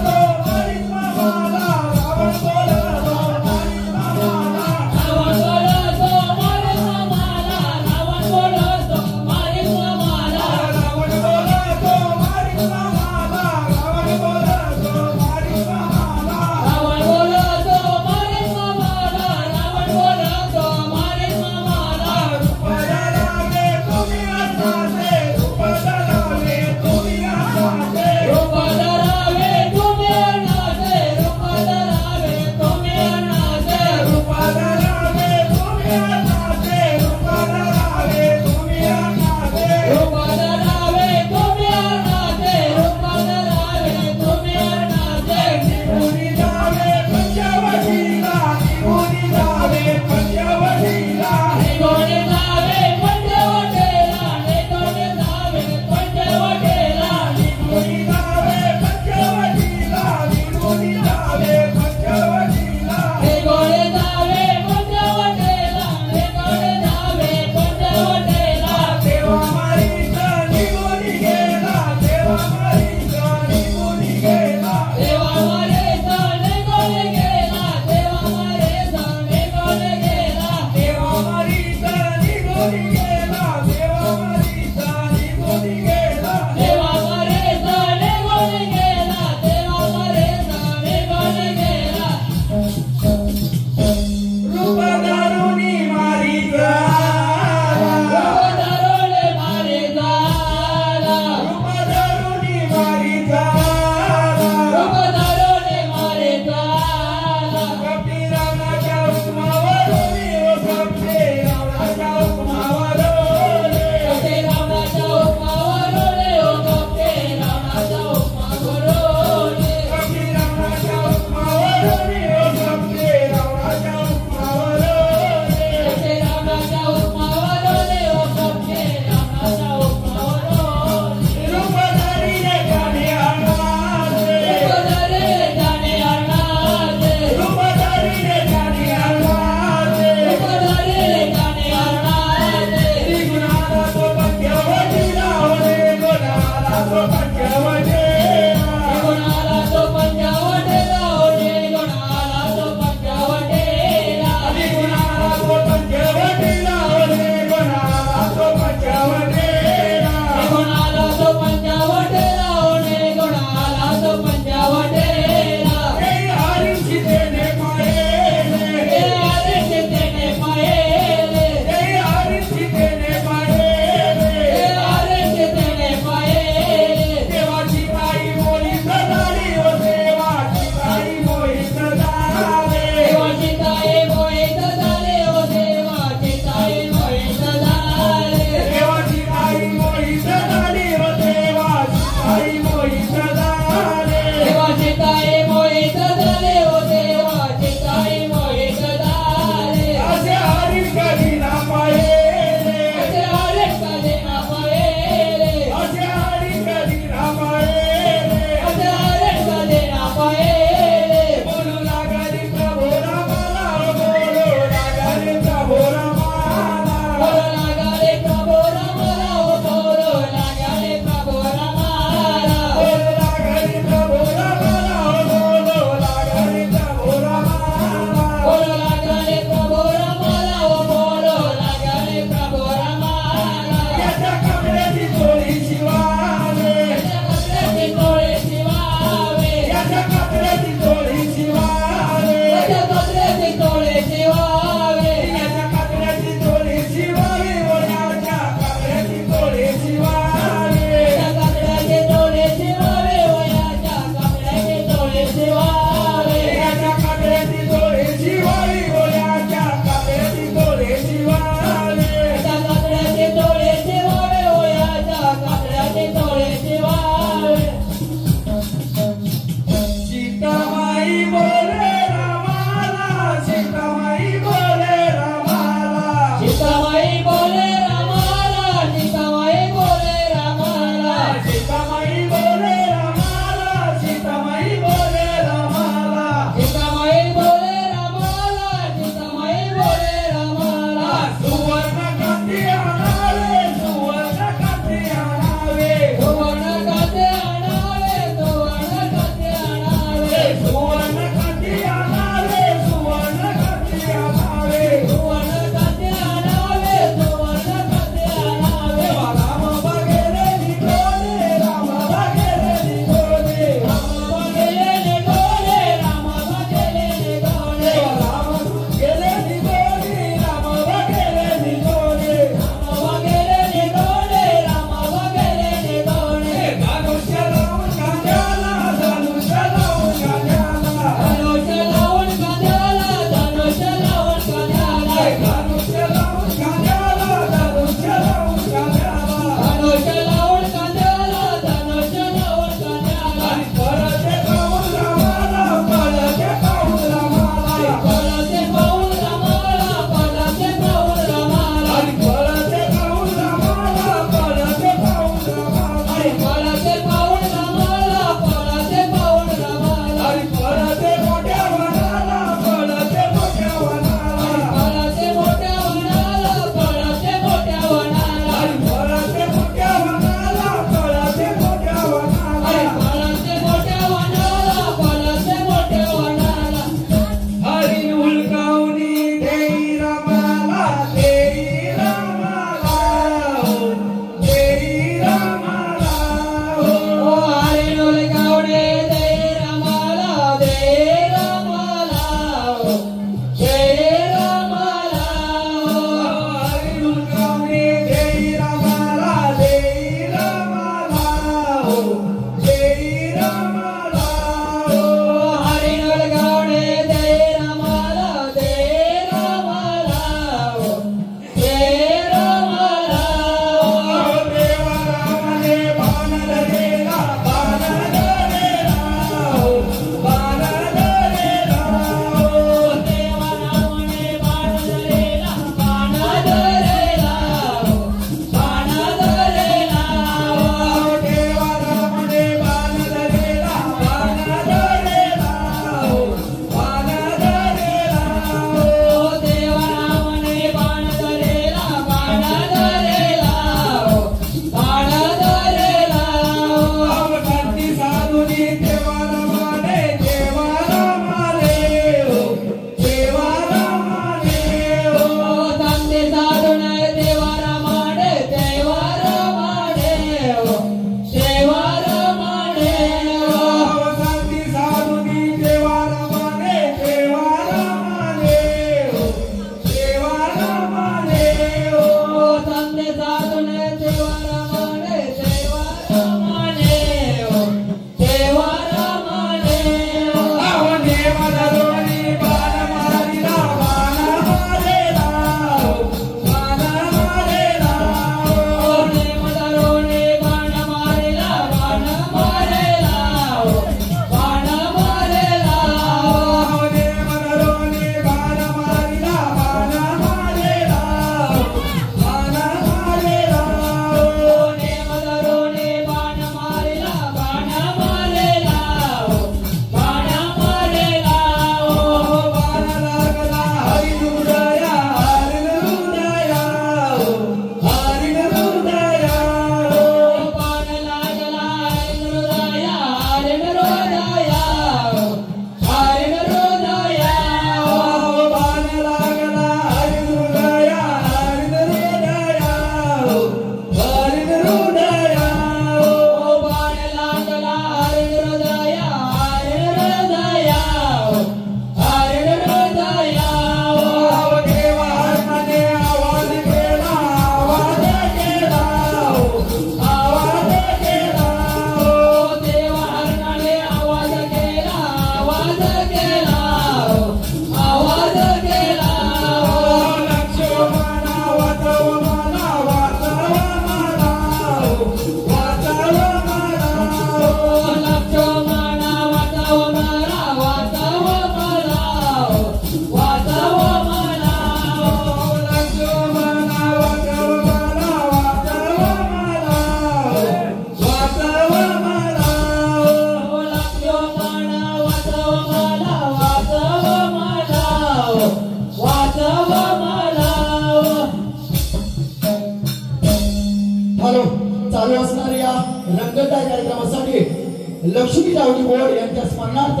लक्ष्मी जावडी बोर्ड यांच्या स्मरणार्थ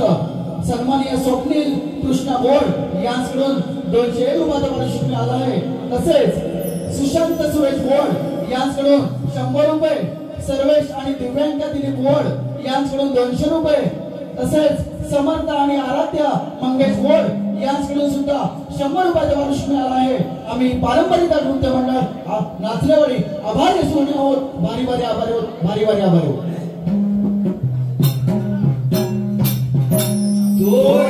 सन्माननीय स्वप्नील कृष्णा बोर्ड यांच्याकडून 200 रुपयाचा पारितोषिक मिळाला आहे. तसेच सुशांत सुरेश बोर्ड यांच्याकडून 100 रुपये, सर्वेश आणि दिव्यांका दिलीप बोर्ड यांच्याकडून 200 रुपये, तसेच समर्थ आणि आराध्या मंगेश बोर्ड यांच्याकडून सुद्धा 100 रुपयाचा पारितोषिक मिळाला आहे. आम्ही पारंपरिक नृत्य मंडळ नाचण्यावरी आभारी असून आहोत. भारी भारी आभारी आहोत. भारी भारी आभारी आहोत. Oh,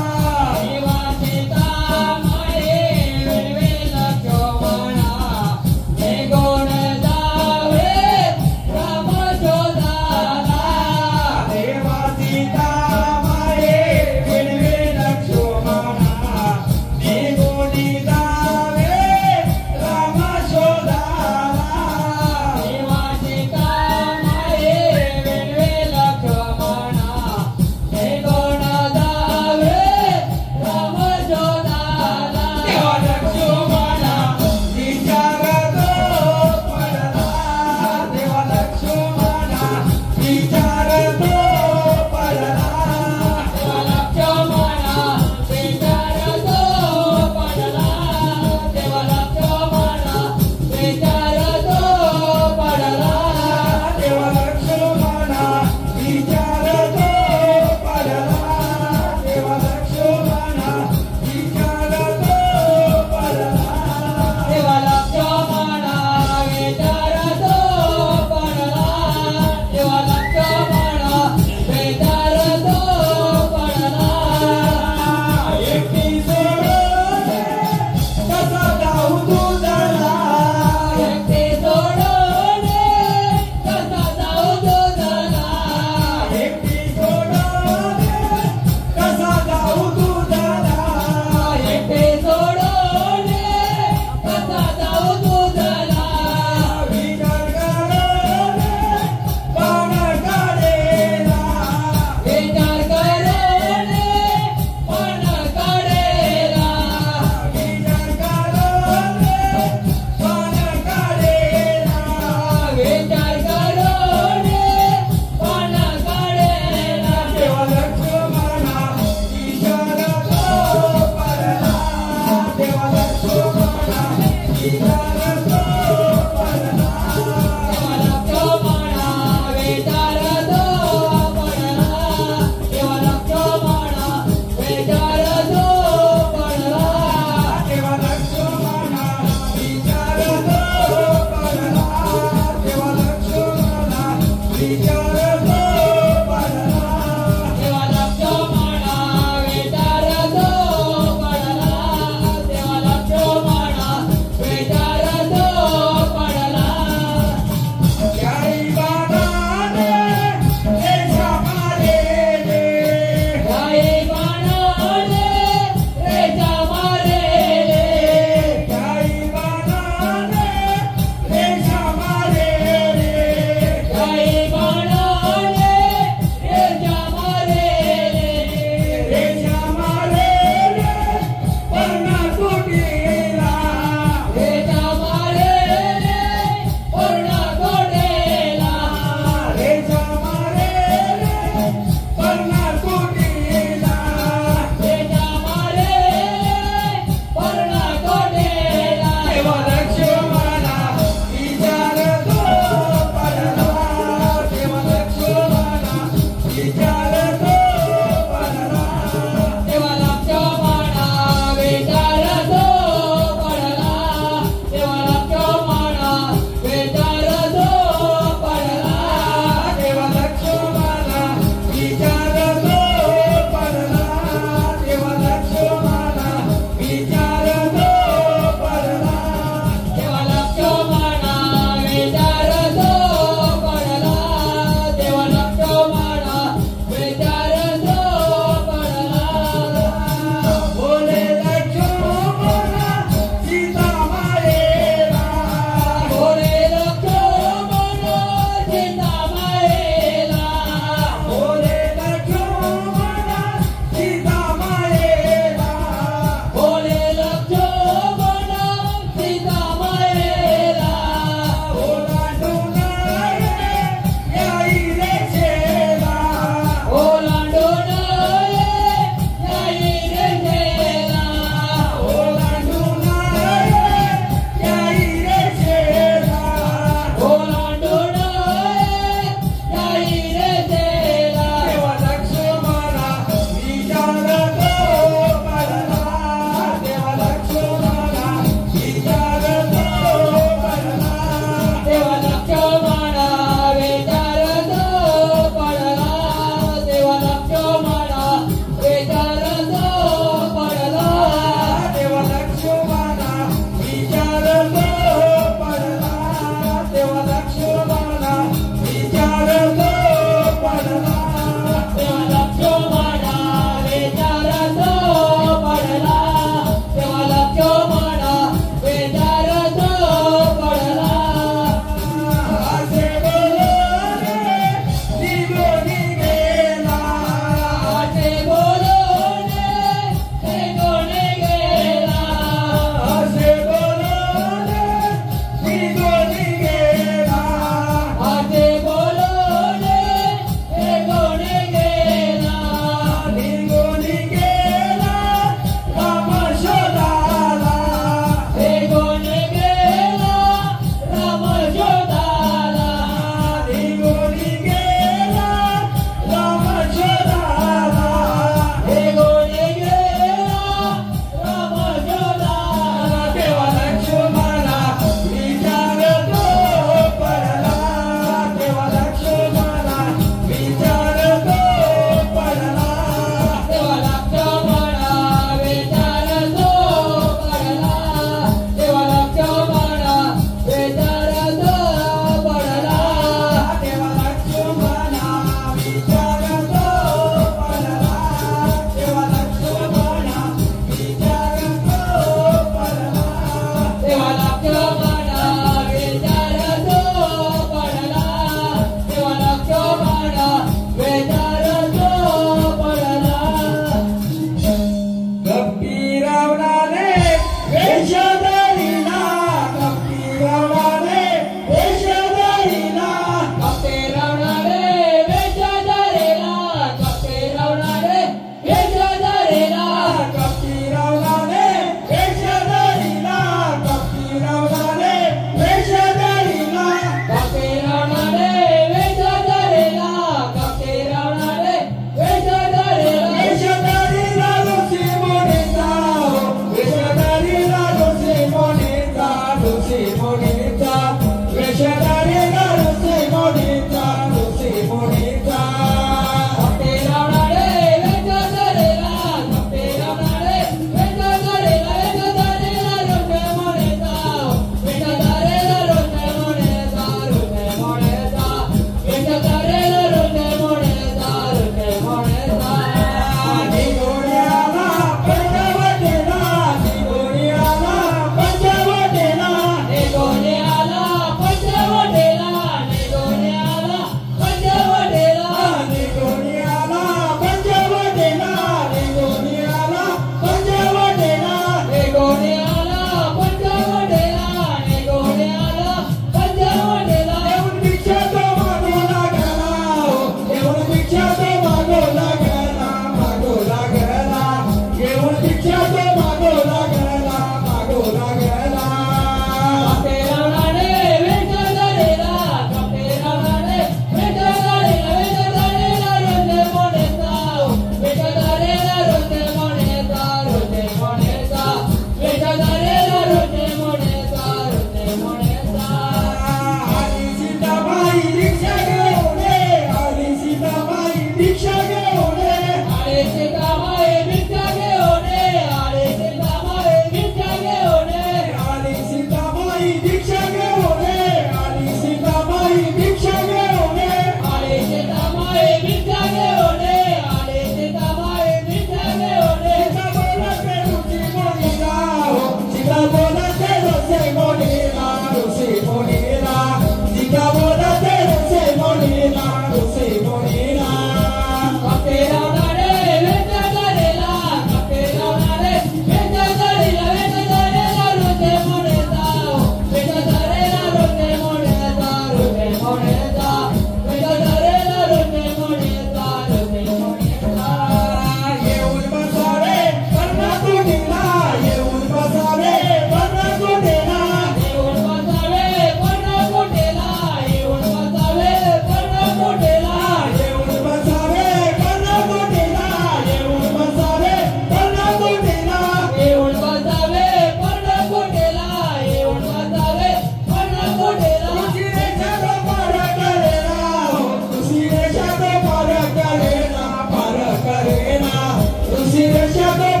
सीता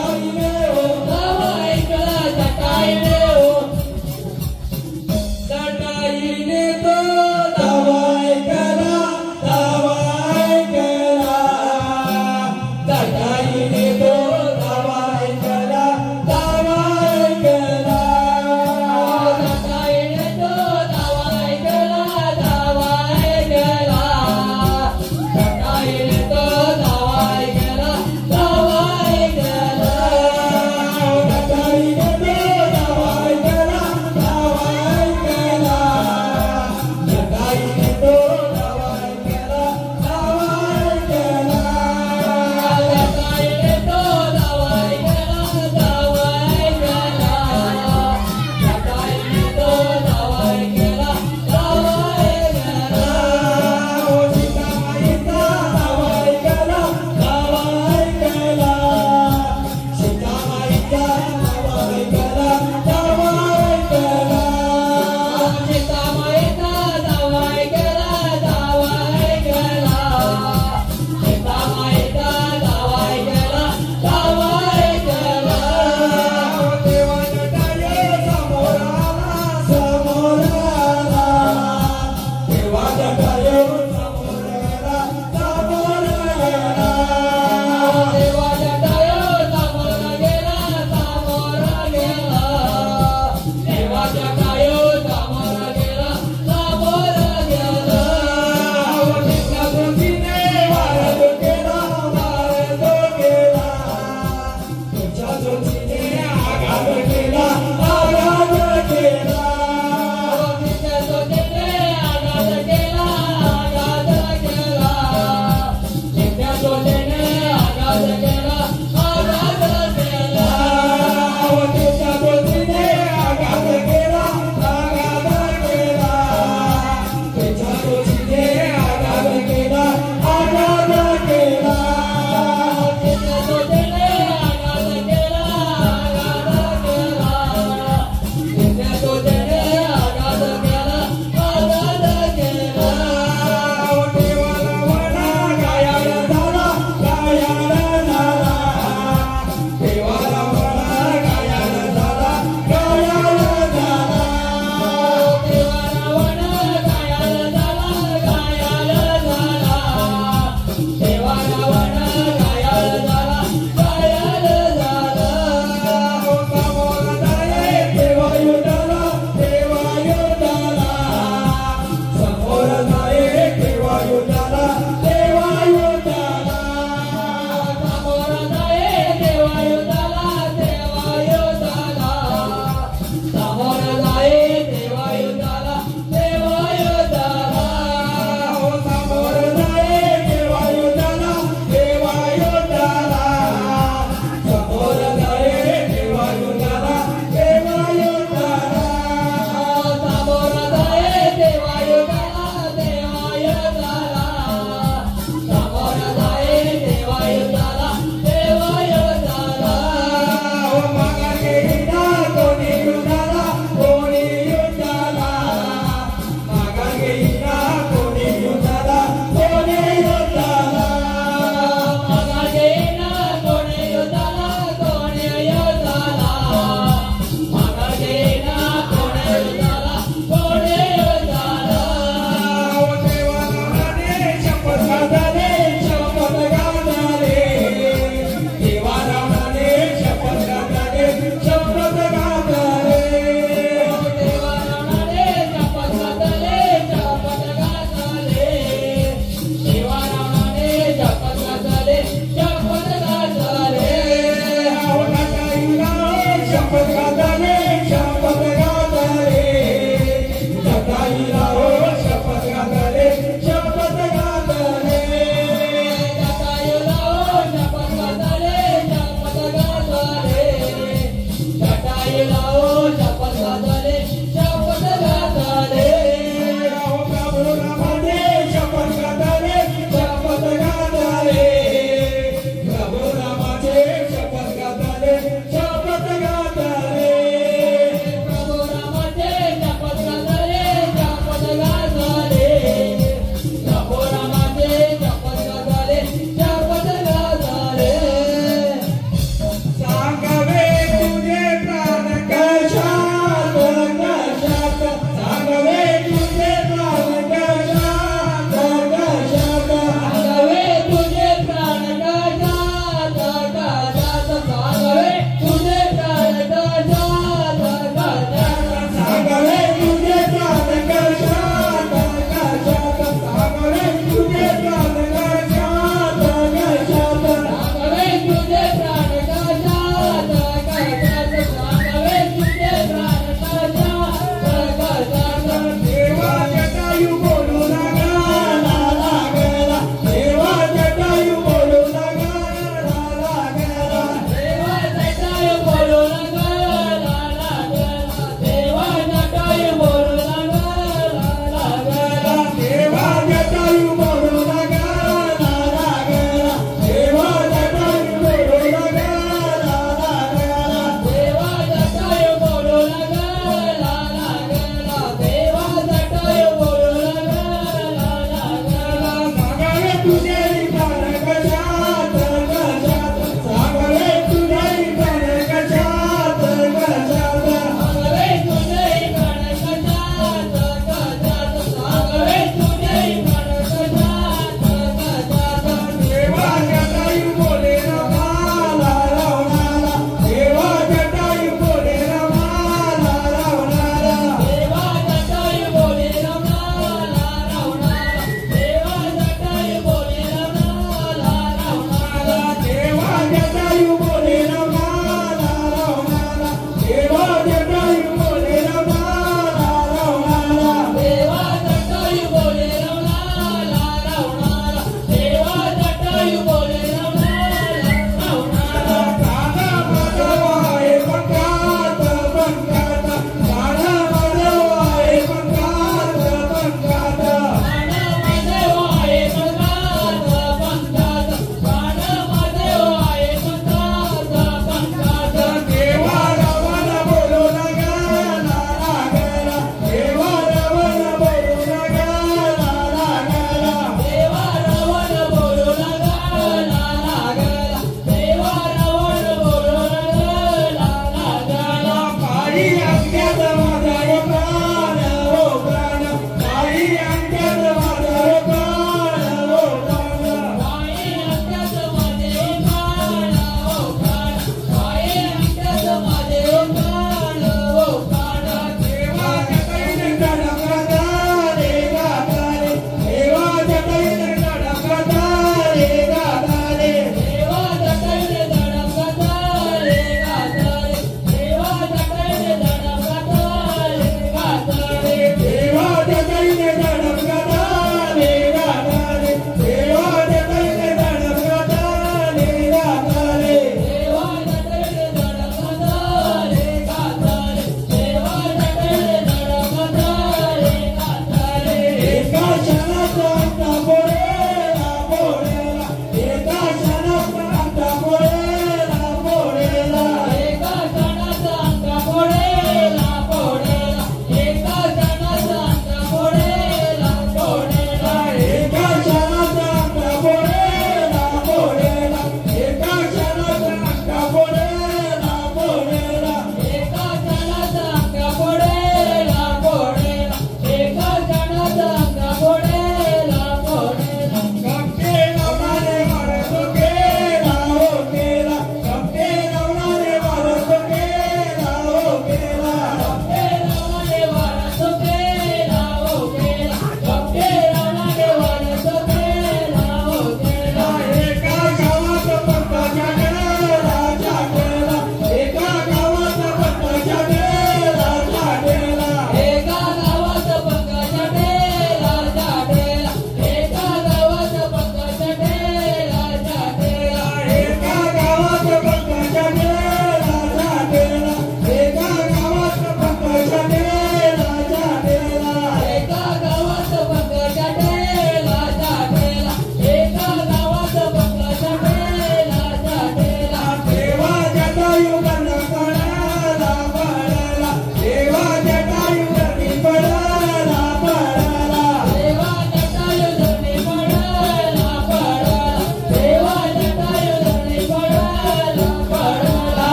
जटाईने हो धावा ऐकला जटाईने हो जटाईने तो धावा ऐकला जटाईने तो धावा ऐकला जटाईने तो धावा ऐकला जटाईने तो धावा ऐकला Judge